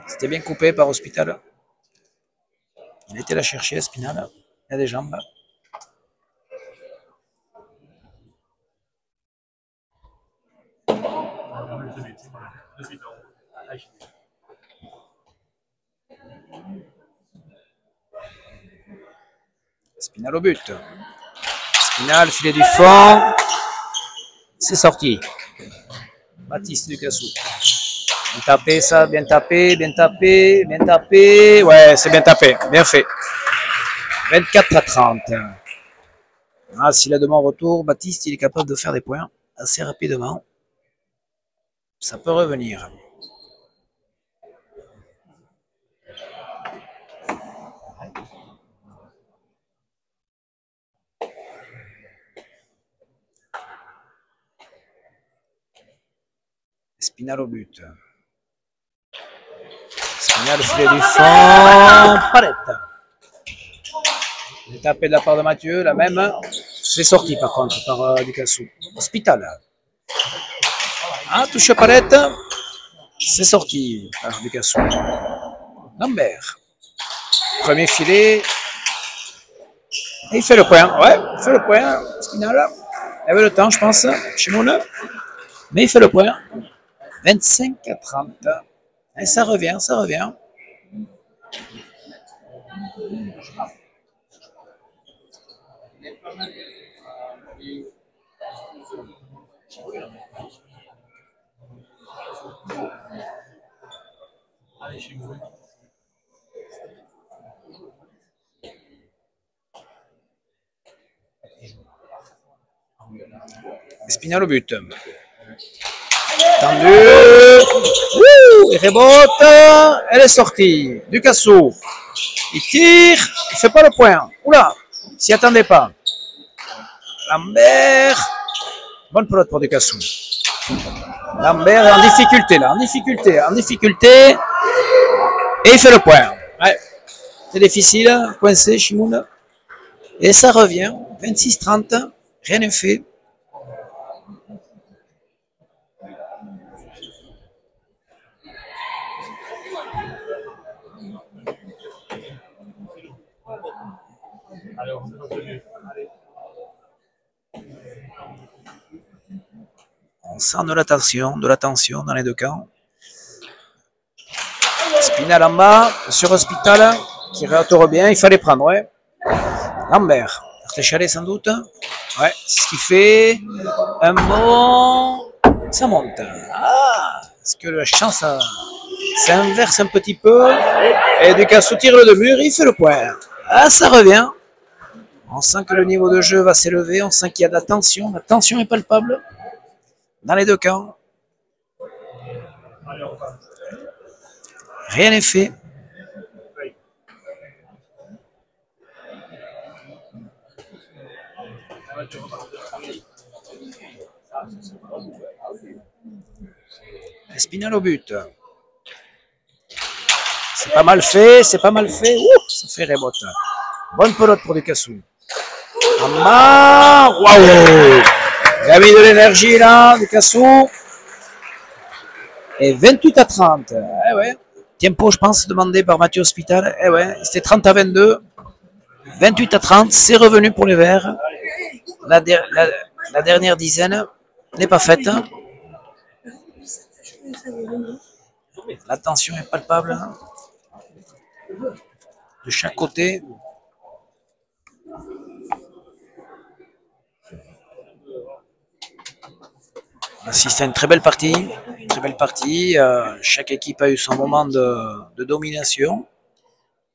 C'était bien coupé par Hospital. Il était là chercher Espinal. Il y a des jambes. Spinal au but. Spinal, filet du fond. C'est sorti. Baptiste Ducassou. Bien tapé ça, bien tapé, bien tapé, bien tapé. Ouais, c'est bien tapé, bien fait. 24-30. Ah, s'il a de mon retour, Baptiste, il est capable de faire des points assez rapidement. Ça peut revenir. Spinal au but. Spinal, filet du fond. Palette. Il est tapé de la part de Mathieu, la même. C'est sorti par contre par Ducassou. Hospital. Ah, touche palette. C'est sorti par Ducassou. Lambert. Premier filet. Et il fait le point. Ouais, il fait le point. Spinal. Il avait le temps, je pense, chez Moune. Mais il fait le point. 25-30. Et ça revient, ça revient. Espinal au but. Tendu. Il rebote. Elle est sortie. Ducassou. Il tire. Il ne fait pas le point. Oula. Il s'y attendait pas. Lambert. Bonne pelote pour Ducassou. Lambert est en difficulté là. En difficulté. Et il fait le point. Ouais. C'est difficile. Coincé, Chimoun. Et ça revient. 26-30. Rien n'est fait. On sent de la tension dans les deux camps. Spinal en bas, sur Hospital, qui réattore bien, il fallait prendre, ouais. Lambert, Artéchalet sans doute. Ouais, c'est ce qu'il fait. Un bon... Ça monte. Ah, est-ce que la chance s'inverse un petit peu? Et Ducassou tire le mur, il fait le point. Ah, ça revient. On sent que le niveau de jeu va s'élever, on sent qu'il y a de la tension est palpable dans les deux camps. Rien n'est fait. Espinal au but. C'est pas mal fait. Ouh, ça fait rebote. Bonne pelote pour Ducassou. En bas, waouh! Il a mis de l'énergie là, Ducassou. Et 28-30. Eh ouais. Tempo, je pense, demandé par Mathieu Hospital. Eh ouais, c'était 30-22. 28-30, c'est revenu pour les Verts. La dernière dizaine n'est pas faite. La tension est palpable. De chaque côté. On assiste à une très belle partie. Chaque équipe a eu son moment de domination.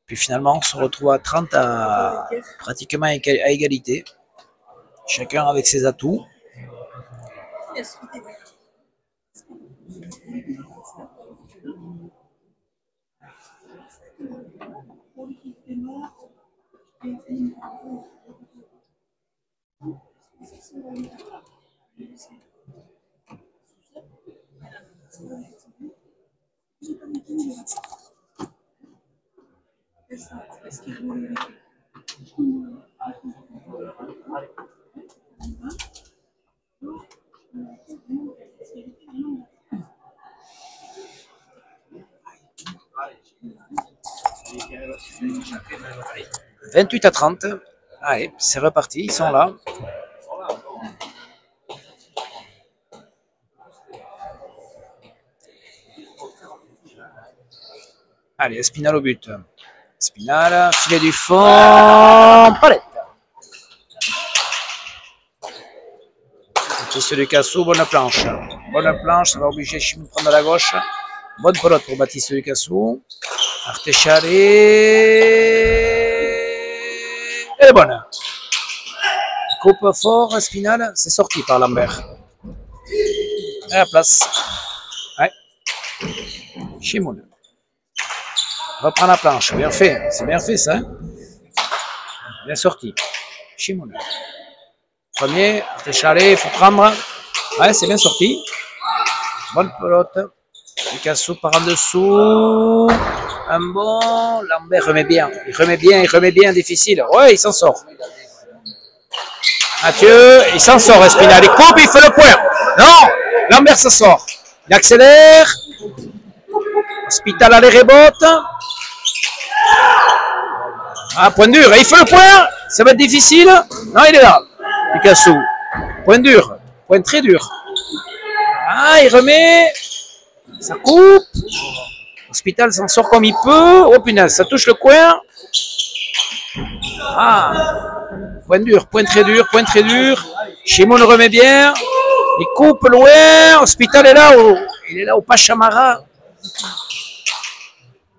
Puis finalement, on se retrouve à 30 pratiquement à égalité. Chacun avec ses atouts. « 28-30. Allez, c'est reparti, ils sont là. Allez, Espinal au but. Espinal, filet du fond, palette. Baptiste Ducassou, bonne planche, ça va obliger Chimou de prendre à la gauche. Bonne pelote pour Baptiste Ducassou. Artéchalet. Elle est bonne. Coupe fort, Espinal, c'est sorti par Lambert. À la place. Ouais. Chimoun. Reprend la planche, bien fait, c'est bien fait ça. Hein, bien sorti. Chimoun. Premier, Artéchalet, il faut prendre. Ouais, c'est bien sorti. Bonne pelote. Ducassou par en dessous. Un bon. Lambert remet bien. Il remet bien, difficile. Ouais, il s'en sort. Mathieu, il s'en sort, Espinal. Il coupe, il fait le point. Non, Lambert s'en sort. Il accélère. Hospital à les rebote. Ah, point dur. Et il fait le point. Ça va être difficile. Non, il est là. Ducassou. Point dur. Point très dur. Ah, il remet. Ça coupe. Hospital s'en sort comme il peut. Oh punaise, ça touche le coin. Ah. Point dur, point très dur. Chimon le remet bien. Il coupe loin. Hospital est là. Il est là au Pachamara.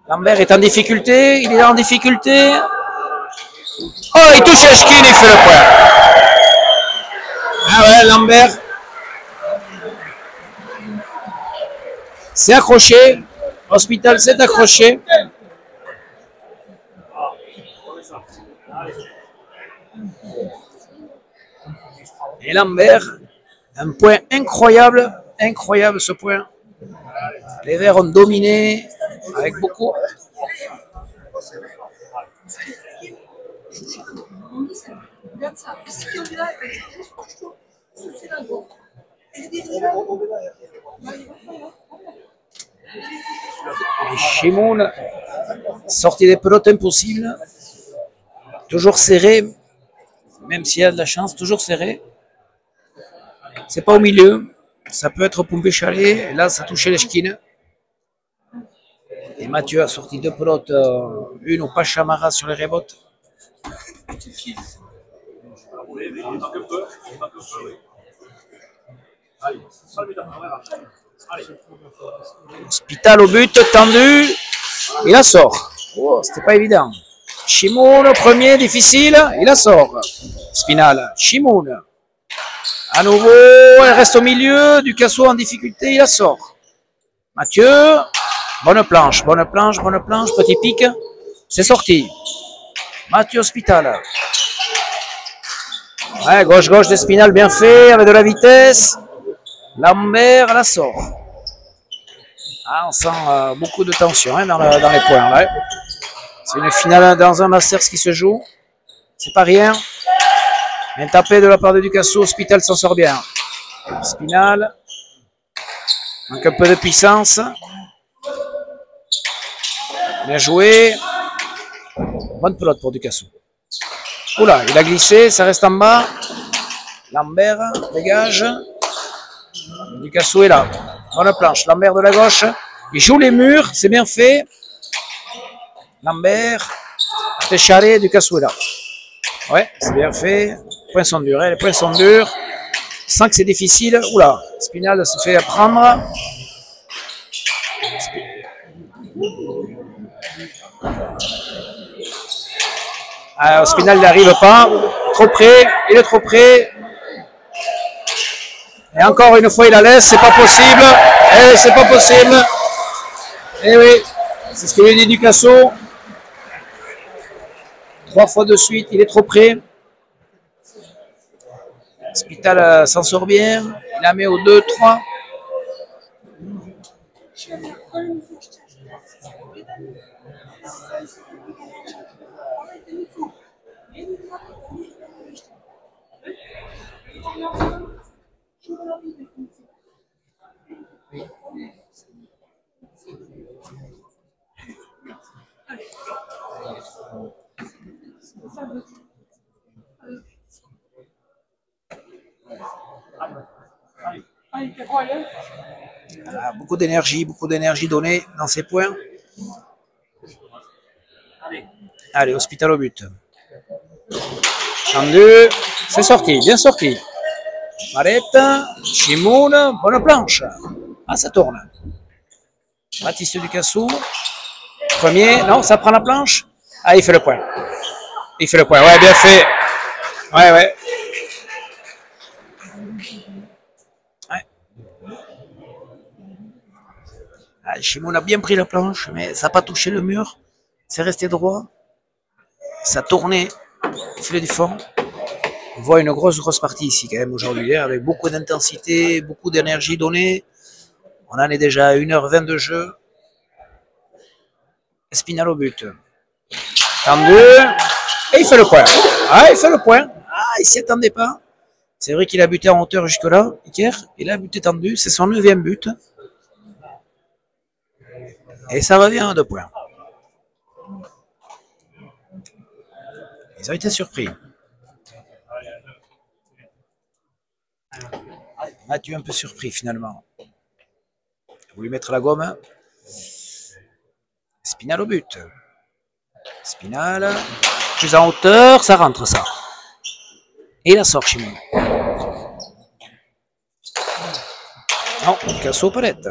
Lambert est en difficulté. Il est en difficulté. Oh, il touche Eshkin, il fait le point. Ah ouais, Lambert. C'est accroché. Hospital s'est accroché. Et Lambert, un point incroyable. Incroyable ce point. Les Verts ont dominé avec beaucoup. Et Shimoun, sorti des pelotes impossibles. Toujours serré, même s'il y a de la chance, toujours serré. C'est pas au milieu. Ça peut être pompé chalet. Là, ça touchait les chkines. Et Mathieu a sorti deux pelotes, une au Pachamara sur les rebotes. Hospital au but, tendu. Il la sort. Oh, c'était pas évident. Shimoun, premier, difficile. Il la sort. Spinal. Shimoun. À nouveau, elle reste au milieu. Ducasso en difficulté, il la sort. Mathieu. Bonne planche, bonne planche, bonne planche. Petit pic. C'est sorti. Mathieu Hospital. Ouais, gauche d'Espinal, bien fait, avec de la vitesse. Lambert la sort. Ah, on sent beaucoup de tension hein, dans les points. Là. C'est une finale dans un Masters qui se joue. C'est pas rien. Bien tapé de la part de Ducasso. Hospital s'en sort bien. Spinal. Manque un peu de puissance. Bien joué. Bonne pelote pour Ducasso. Oula, il a glissé, ça reste en bas. Lambert dégage. Ducasso est là. Bonne planche. Lambert de la gauche. Il joue les murs, c'est bien fait. Lambert. C'était charré, Ducasso est là. Ouais, c'est bien fait. Les points sont durs, hein, les points sont durs. Je sens que c'est difficile. Oula, Spinal se fait prendre. Spinal n'arrive pas. Trop près, il est trop près. Et encore une fois, il la laisse, c'est pas possible. Et c'est pas possible. Et oui, c'est ce que lui dit Ducasso. 3 fois de suite, il est trop près. Hospital s'en sort bien. Il la met au 2-3. Beaucoup d'énergie donnée dans ces points. Allez, Hospital au but. Tendu, c'est sorti, bien sorti. Marette, Shimoun, bonne planche. Ah, ça tourne. Baptiste Ducasso. Premier, non, ça prend la planche. Ah, il fait le point. Il fait le point, ouais, bien fait. Ouais. Ah, Shimoun a bien pris la planche, mais ça n'a pas touché le mur. C'est resté droit. Ça tournait au filet du fond. On voit une grosse partie ici quand même aujourd'hui, hein, avec beaucoup d'intensité, beaucoup d'énergie donnée. On en est déjà à 1h20 de jeu. Espinal au but. Tendu. Et il fait le point. Ah, il fait le point. Ah, il s'y attendait pas. C'est vrai qu'il a buté en hauteur jusque-là, Iker. Il a buté tendu. C'est son 9e but. Et ça revient à 2 points. Ils ont été surpris. Mathieu un peu surpris finalement. Il a voulu mettre la gomme. Spinal au but. Spinal. Plus en hauteur, ça rentre ça. Et la sort Shimoun. Non, Ducasso palette.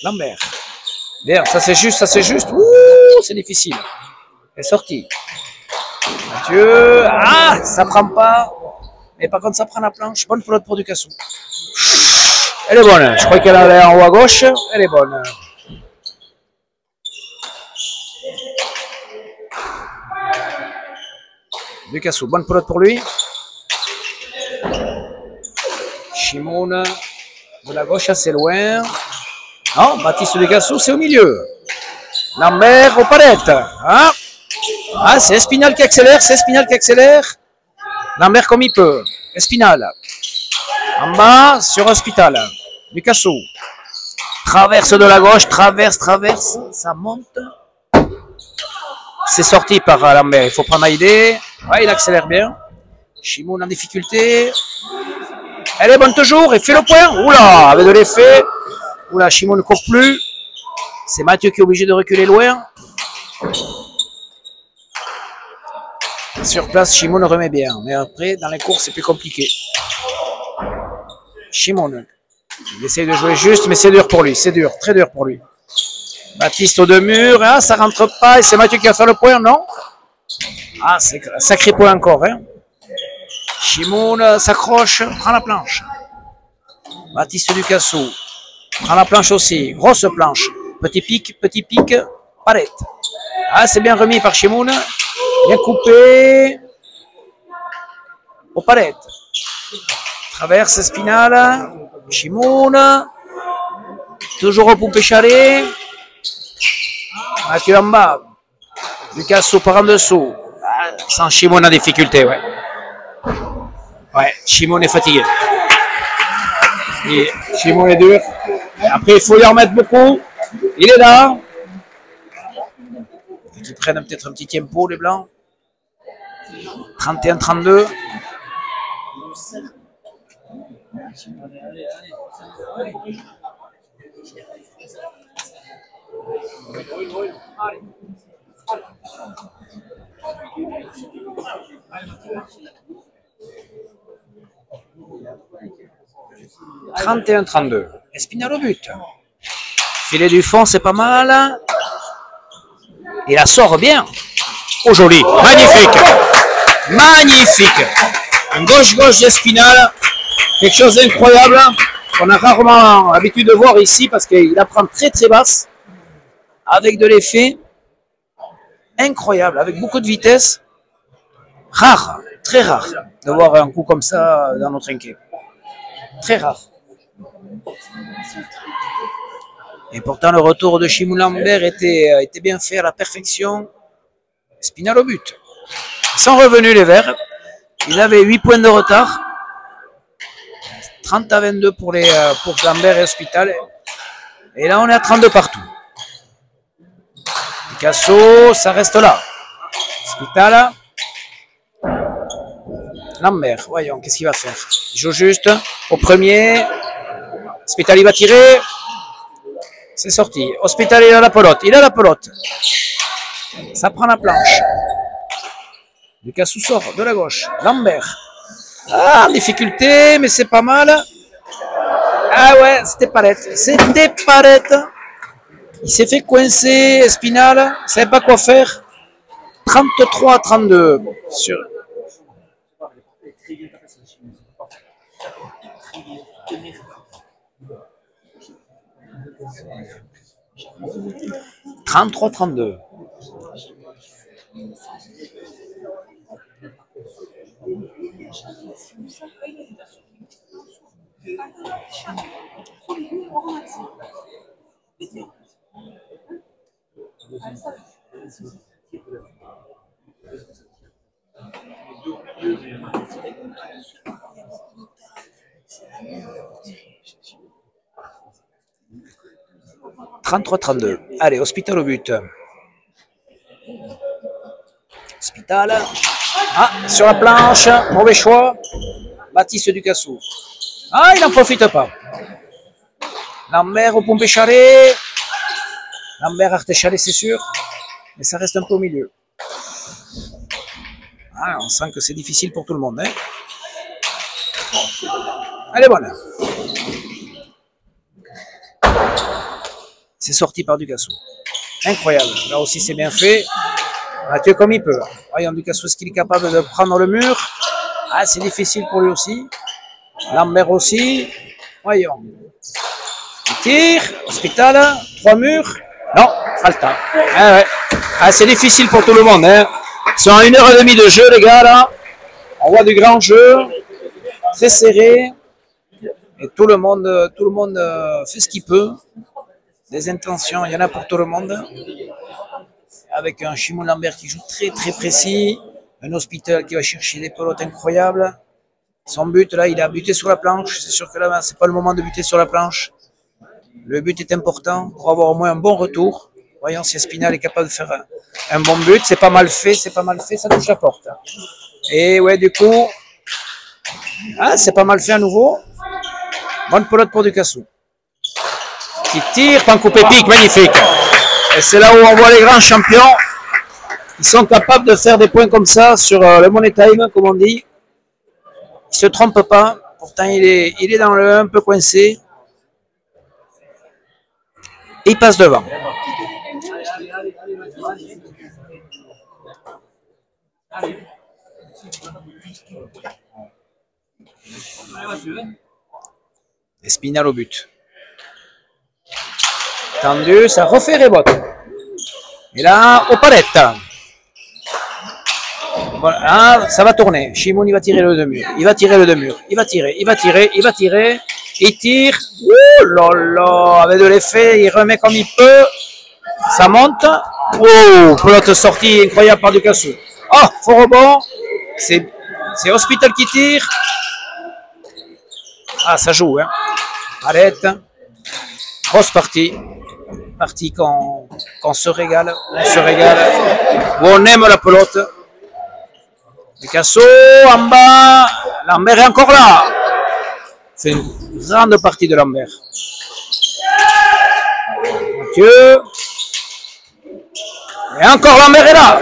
Lambert. Bien, ça c'est juste, Ouh, c'est difficile. Elle est sortie. Mathieu. Ah, ça prend pas. Mais par contre, ça prend la planche. Bonne pelote pour Ducassou. Elle est bonne. Je crois qu'elle est en haut à gauche. Elle est bonne. Ducassou, bonne pelote pour lui. Shimoun de la gauche assez loin. Non, Baptiste Ducassou, c'est au milieu. Lambert aux palettes. Hein? Ah, c'est Espinal qui accélère, c'est Espinal qui accélère. Lambert comme il peut. Espinal. En bas, sur Hospital. Ducassou. Traverse de la gauche, traverse, ça monte. C'est sorti par Lambert, il faut prendre à idée. Ouais, il accélère bien. Shimoun en difficulté. Elle est bonne toujours, et fait le point. Oula, avec de l'effet. Oula, Shimoun ne court plus. C'est Mathieu qui est obligé de reculer loin. Sur place, Shimoun remet bien. Mais après, dans les courses, c'est plus compliqué. Shimoun. Il essaye de jouer juste, mais c'est dur pour lui. C'est dur, très dur pour lui. Baptiste aux deux murs. Ah, ça rentre pas. Et c'est Mathieu qui va faire le point, non? Ah, c'est un sacré point encore. Hein. Shimoun s'accroche, prend la planche. Baptiste Ducassou prend la planche aussi. Grosse planche. Petit pic, palette. Ah, c'est bien remis par Shimoun. Bien coupé. Aux palettes. Traverse Espinal. Shimoun. Toujours au poupée chalet. Mathieu en bas. Ducassou par en dessous. Ah, sans Shimoun en difficulté, ouais. Ouais, Shimoun est fatigué. Et Shimoun est dur. Après, il faut lui en mettre beaucoup. Il est là. Ils prennent peut-être un petit tempo, les blancs. 31-32. « 31-32. Espinal au but. Filet du fond, c'est pas mal. Il la sort bien. Oh, joli. Magnifique. Magnifique. Un gauche-gauche d'Espinal. Quelque chose d'incroyable qu'on a rarement l'habitude de voir ici parce qu'il la prend très très basse. Avec de l'effet. Incroyable. Avec beaucoup de vitesse. Rare. Très rare de voir un coup comme ça dans notre trinquet. Très rare. Et pourtant, le retour de Shimoun Lambert était bien fait à la perfection. Espinal au but. Ils sont revenus les Verts. Ils avaient 8 points de retard. 30-22 pour Lambert et Hospital. Et là, on est à 32 partout. Picasso, ça reste là. Hospital. Lambert, voyons, qu'est-ce qu'il va faire? Il joue juste au premier. Hospital, il va tirer. C'est sorti. Hospital, il a la pelote. Il a la pelote. Ça prend la planche. Ducassou sort de la gauche. Lambert. Ah, en difficulté, mais c'est pas mal. Ah ouais, c'était Palette. C'était Palette. Il s'est fait coincer, Espinal. Il ne savait pas quoi faire. 33-32. Sur... « 33-32. » Allez, Hospital au but. Hospital. Ah, sur la planche. Mauvais choix. Baptiste Ducassou. Ah, il n'en profite pas. Lambert au pompé chalet. Lambert Arté-Chalet, c'est sûr. Mais ça reste un peu au milieu. Ah, on sent que c'est difficile pour tout le monde. Hein. Elle est bonne. C'est sorti par Ducassou. Incroyable. Là aussi, c'est bien fait. Mathieu comme il peut. Voyons Ducassou, est-ce qu'il est capable de prendre le mur? Ah, c'est difficile pour lui aussi. Lambert aussi. Voyons. Il tire. Hospital. 3 murs. Non, falta. Ah, ouais. Ah, c'est difficile pour tout le monde. Hein. Ils sont à 1h30 de jeu, les gars, là. On voit du grand jeu. Très serré. Et tout le monde fait ce qu'il peut. Des intentions, il y en a pour tout le monde. Avec un Shimon Lambert qui joue très très précis. Un Hospital qui va chercher des pelotes incroyables. Son but, là, il a buté sur la planche. C'est sûr que là, c'est pas le moment de buter sur la planche. Le but est important pour avoir au moins un bon retour. Voyons si Espinal est capable de faire un bon but. C'est pas mal fait, ça touche la porte. Et ouais, du coup, ah, c'est pas mal fait à nouveau. Bonne pelote pour Ducassou. Qui tire, Pancoupe pique, magnifique. Et c'est là où on voit les grands champions. Ils sont capables de faire des points comme ça sur le money time, comme on dit. Il se trompe pas. Pourtant, il est dans le un peu coincé. Et il passe devant. Espinal au but. Tendu, ça refait rebote. Et là, au palette. Voilà, ça va tourner. Shimon, il va tirer le demi-mur. Il va tirer. Il tire. Oh là là, avec de l'effet, il remet comme il peut. Ça monte. Oh, pelote sortie incroyable par Ducassou. Oh, faux rebond. C'est Hospital qui tire. Ah, ça joue, hein. Arrête. Grosse partie. Partie qu'on se régale. Où on aime la pelote. Ducassou en bas. Lambert est encore là. C'est une grande partie de Lambert. Mathieu. Et encore Lambert est là.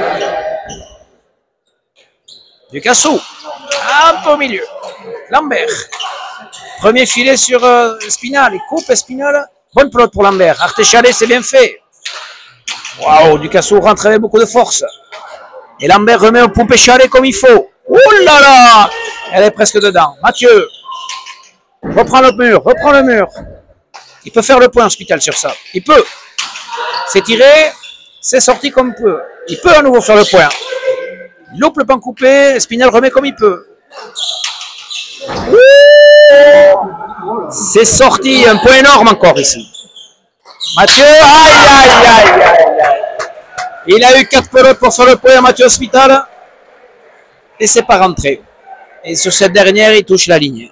Ducassou. Un peu au milieu. Lambert. Premier filet sur Espinal. Il coupe Espinal. Bonne pelote pour Lambert. Artéchalet, c'est bien fait. Waouh, Ducassou rentre avec beaucoup de force. Et Lambert remet au pompé chalet comme il faut. Ouh là là. Elle est presque dedans. Mathieu. Reprends le mur. Il peut faire le point Hospital sur ça. Il peut. C'est tiré. C'est sorti comme il peut. Il peut à nouveau faire le point. Il loupe le pan coupé. Espinal remet comme il peut. C'est sorti. Un point énorme encore ici. Mathieu. Aïe. Il a eu 4 pelotes pour faire le point à Mathieu Hospital. Et c'est pas rentré. Et sur cette dernière, il touche la ligne.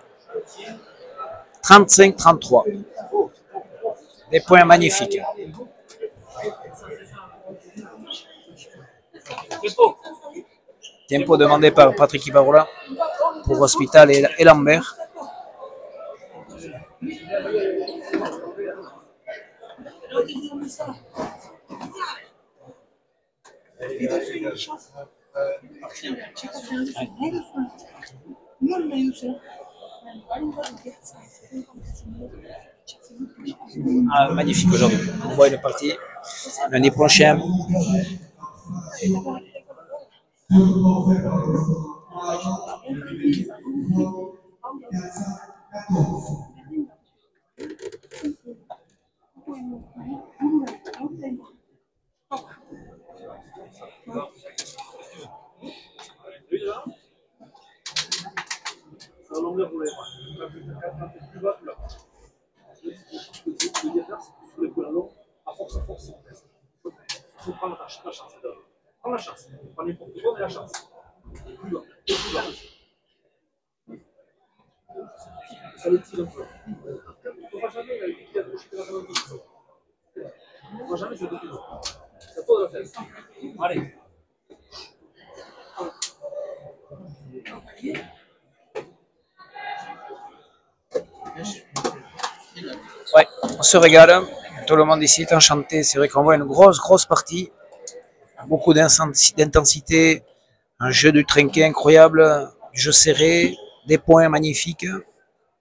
35-33. Des points magnifiques. Tempo demandé par Patrick Ibarrola pour Hospital et Lambert. Ah, magnifique aujourd'hui. On voit une partie. L'année prochaine. Prends la chance. Pas n'importe quoi, mais la chance. Ça le tire un peu. Il ne faudra jamais qu'il y a de gauche qui va dans le dos. Il ne faudra jamais se détruire. C'est à toi de le faire. Allez. Ouais, on se régale. Tout le monde ici est enchanté. C'est vrai qu'on voit une grosse partie. Beaucoup d'intensité. Un jeu du trinquet incroyable. Du jeu serré. Des points magnifiques.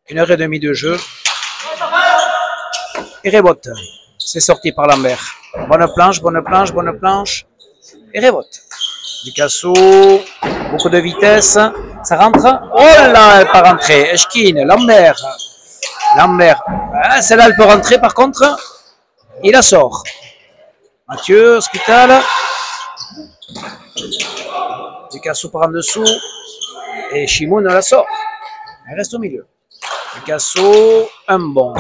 1h30 de jeu. Et rebote. C'est sorti par Lambert. Bonne planche. Et rebote. Ducassou. Beaucoup de vitesse. Ça rentre. Oh là, elle n'est pas rentrée. Eshkin, Lambert. Lambert. Ah, celle-là, elle peut rentrer par contre. Il la sort. Mathieu, Hospital. Picasso par en dessous. Et Shimoun la sort. Elle reste au milieu. Picasso, un bon.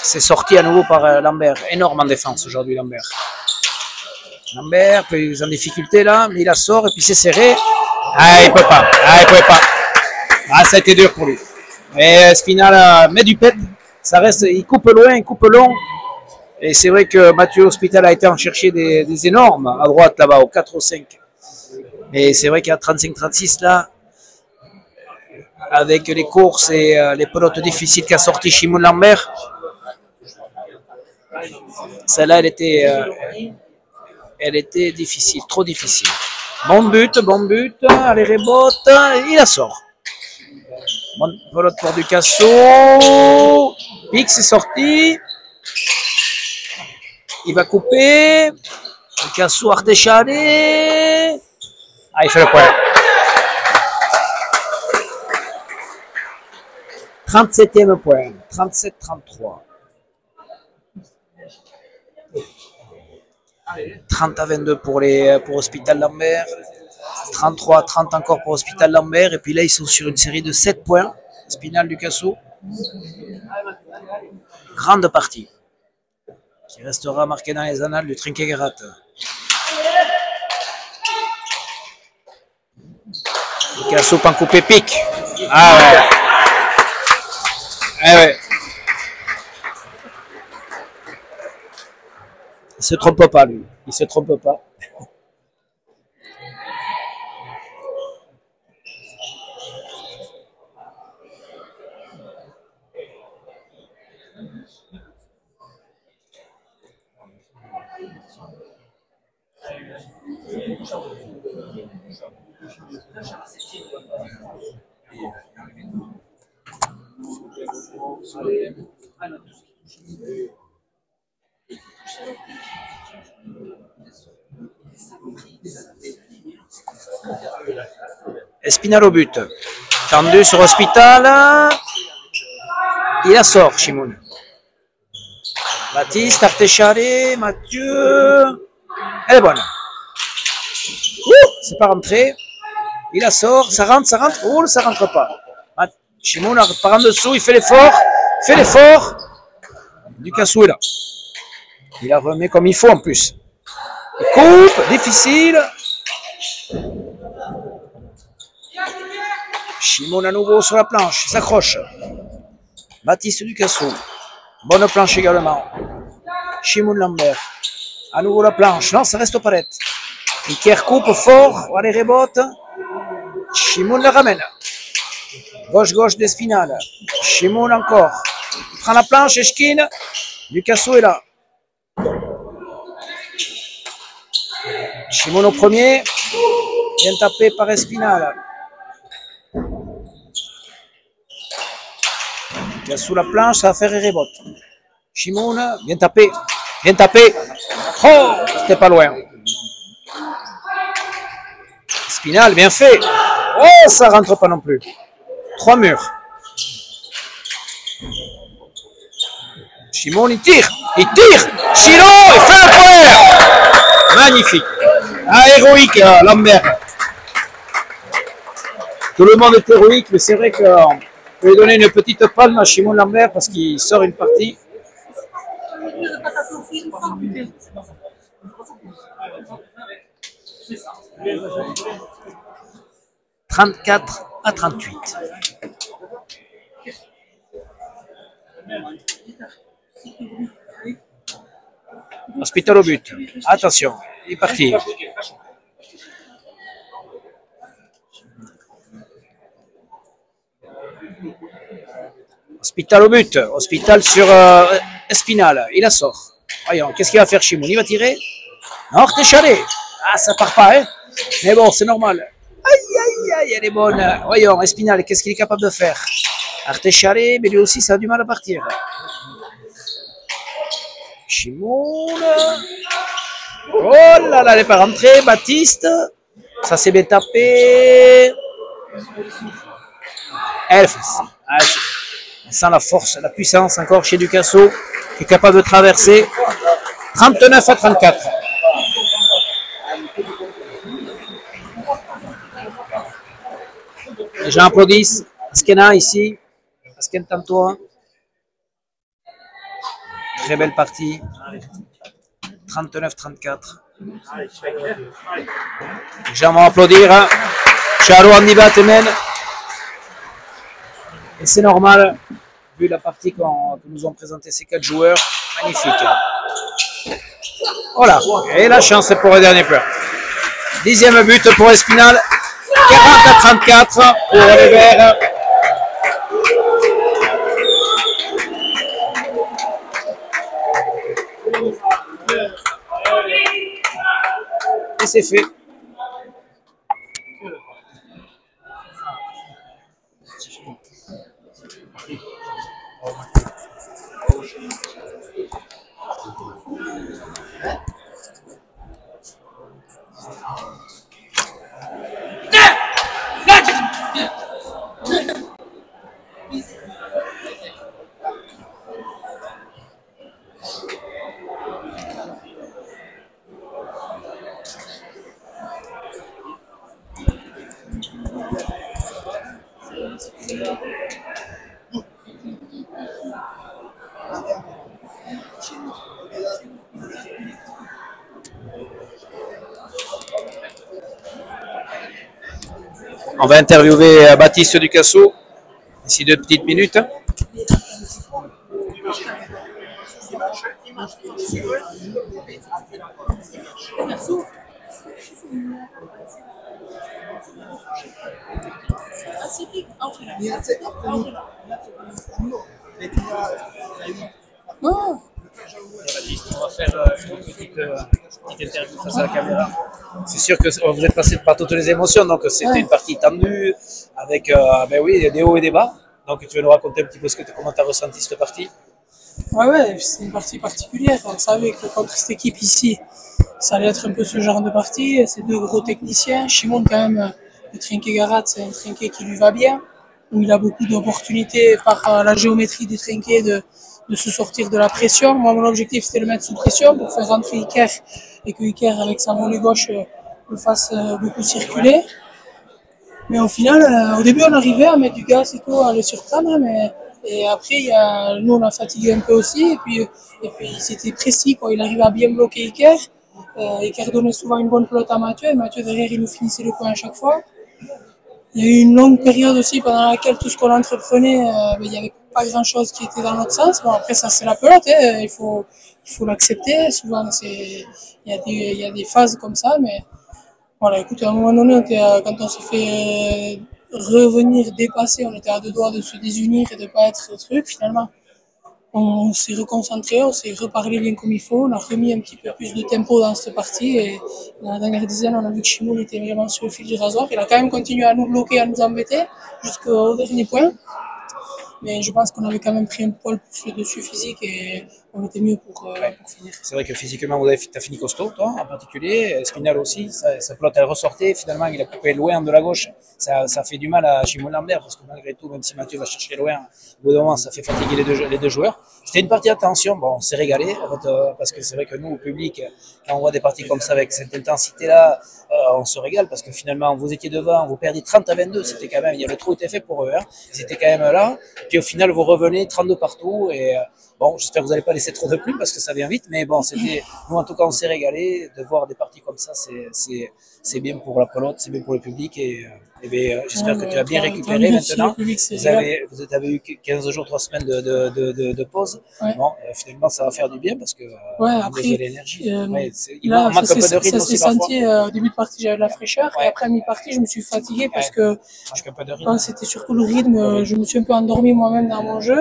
C'est sorti à nouveau par Lambert. Énorme en défense aujourd'hui, Lambert. Lambert, plus en difficulté là, mais il la sort et puis c'est serré. Ah, il peut pas. Ah, il pouvait pas. Ah, ça a été dur pour lui. Mais Spinal met du pet. Ça reste, il coupe loin, il coupe long. Et c'est vrai que Mathieu Hospital a été en chercher des énormes à droite là-bas, au 4 au 5. Mais c'est vrai qu'à 35-36 là, avec les courses et les pelotes difficiles qu'a sorti Shimoun Lambert, celle-là, elle était difficile, trop difficile. Bon but, allez rebote, il la sort. Bonne pelote pour Ducasso. Pix est sorti. Il va couper. Ducasso, Artechane. Ah, il fait le point. 37e point. 37-33. 30-22 pour Hospital Lambert. 33-30 encore pour Hospital Lambert. Et puis là, ils sont sur une série de 7 points. Spinal Ducasso. Grande partie. Qui restera marquée dans les annales du Trinquet-Garat. Ducasso, pan coupé, pique. Ah ouais. Ah ouais. Il se trompe pas, lui. Il se trompe pas. Espinal au but. Tendu sur Hospital. Il la sort, Shimoun. Baptiste, Artechare, Mathieu. Elle est bonne. C'est pas rentré. Il la sort. Ça rentre. Oh, ça rentre pas. Shimoun part en dessous. Il fait l'effort. Ducasso est là. Il la remet comme il faut en plus. Il coupe. Difficile. Shimoun à nouveau sur la planche. Il s'accroche. Baptiste Ducasso. Bonne planche également. Shimoun Lambert. À nouveau la planche. Non, ça reste aux palettes. Iker coupe fort. Allez, rebote. Shimoun la ramène. Gauche d'Espinal. Shimoun encore. Il prend la planche. Eshkin. Ducasso est là. Shimoun au premier. Bien tapé par Espinal. Sous la planche, ça va faire un rebote. Shimoun, bien tapé. Oh, c'était pas loin. Spinal, bien fait. Oh, ça rentre pas non plus. 3 murs. Shimoun, il tire. Chilo, il fait le point. Magnifique. Ah, héroïque, Lambert. Tout le monde est héroïque, mais c'est vrai que... Je vais donner une petite palme à Shimoun Lambert parce qu'il sort une partie. « 34-38. Hospital au but. Attention, il est parti. Hospital au but. Hospital sur Espinal. Il la sort. Voyons, qu'est-ce qu'il va faire Shimoun? Il va tirer. Non, Artechane. Ah, ça part pas, hein. Mais bon, c'est normal. Aïe, elle est bonne. Voyons, Espinal, qu'est-ce qu'il est capable de faire? Artechane, mais lui aussi, ça a du mal à partir. Shimoun. Oh là là, elle n'est pas rentrée. Baptiste. Ça s'est bien tapé. Elf. On sent la force, la puissance encore chez Ducasso, qui est capable de traverser. 39-34. Les gens applaudissent. Askena ici. Asken Tantoa. Très belle partie. 39-34. Les gens vont applaudir. Charo Andiba Temen. Et c'est normal, vu la partie que nous ont présenté ces 4 joueurs. Magnifique. Voilà. Et la chance pour le dernier plan. 10e but pour Espinal. 40-34 pour les Verts. Et c'est fait. On va interviewer Baptiste Ducasso d'ici 2 petites minutes. Baptiste, on va faire une petite interview face à la caméra. C'est sûr que vous êtes passé par toutes les émotions, donc c'était une partie tendue, avec des hauts et des bas. Donc tu veux nous raconter un petit peu comment tu as ressenti cette partie? Ouais, c'est une partie particulière. On savait que contre cette équipe ici, ça allait être un peu ce genre de partie. C'est 2 gros techniciens. Shimon, quand même, le trinquet Garat, c'est un trinquet qui lui va bien, où il a beaucoup d'opportunités par la géométrie du trinquet de se sortir de la pression. Moi, mon objectif, c'était de le mettre sous pression pour faire rentrer Iker et que Iker, avec sa volée gauche, le fasse beaucoup circuler. Mais au final, au début, on arrivait à mettre du gaz et tout, à le surprendre, et après, nous, on a fatigué un peu aussi, et puis c'était précis, quoi. Il arrivait à bien bloquer Iker. Iker donnait souvent une bonne pelote à Mathieu, et Mathieu, derrière, il nous finissait le point à chaque fois. Il y a eu une longue période aussi pendant laquelle tout ce qu'on entreprenait, il n'y avait pas grand-chose qui était dans notre sens. Bon, après, ça, c'est la pelote, hein. Il faut l'accepter. Souvent, il y a des phases comme ça, mais voilà, écoute, à un moment donné, quand on s'est fait revenir dépasser, on était à 2 doigts de se désunir et de pas être truc. Finalement, on s'est reconcentré, on s'est reparlé bien comme il faut, on a remis un petit peu plus de tempo dans cette partie, et dans la dernière dizaine, on a vu que Shimon était vraiment sur le fil du rasoir. Il a quand même continué à nous bloquer, à nous embêter jusqu'au dernier point. Mais je pense qu'on avait quand même pris un poil plus le dessus physique et on était mieux pour finir. C'est vrai que physiquement, tu as fini costaud, toi en particulier. Spinal aussi, sa pelote elle ressortait. Finalement, il a coupé loin de la gauche. Ça fait du mal à Shimon Lambert parce que malgré tout, même si Mathieu va chercher loin, au bout d'un moment, ça fait fatiguer les deux joueurs. C'était une partie à tension. Bon, on s'est régalé parce que c'est vrai que nous, au public, quand on voit des parties comme ça avec cette intensité-là, on se régale parce que finalement, vous étiez devant, vous perdiez 30-22. C'était quand même, le trou était fait pour eux. Hein. Ils étaient quand même là. Puis au final, vous revenez 32 partout. Et bon, j'espère que vous n'allez pas laisser trop de plumes parce que ça vient vite. Mais bon, nous, en tout cas, on s'est régalé. De voir des parties comme ça, c'est bien pour la pelote, c'est bien pour le public. Et j'espère que tu as bien récupéré maintenant. Vous avez eu 15 jours, 3 semaines de pause. Ouais. Bon, finalement, ça va faire du bien parce que après, de l'énergie. Il manque un peu de rythme. Ça s'est senti au début de partie, j'avais de la fraîcheur. Et après mi-partie, je me suis fatigué parce que c'était surtout le rythme. Je me suis un peu endormi moi-même dans mon jeu.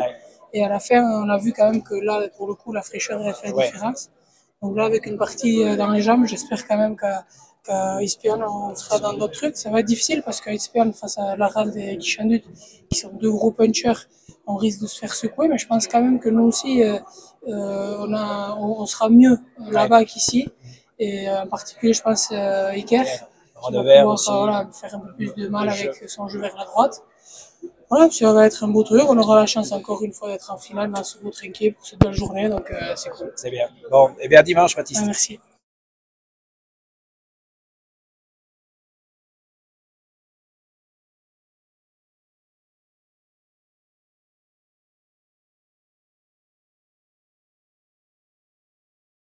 Et à la fin, on a vu quand même que là, pour le coup, la fraîcheur a fait la différence. Donc là, avec une partie dans les jambes, j'espère quand même qu'à Espion, on sera dans d'autres trucs. Ça va être difficile parce qu'à Espion, face à Laral et Kishandut, qui sont 2 gros punchers, on risque de se faire secouer. Mais je pense quand même que nous aussi, on sera mieux là-bas qu'ici. Et en particulier, je pense, Iker. Bras de verre pouvoir, aussi. voilà, faire un peu plus de mal avec son jeu vers la droite. Voilà, puis ça va être un beau truc. On aura la chance encore une fois d'être en finale dans ce beau trinquet pour cette belle journée, donc c'est cool. C'est bien. Bon, et bien à dimanche, Baptiste. Merci.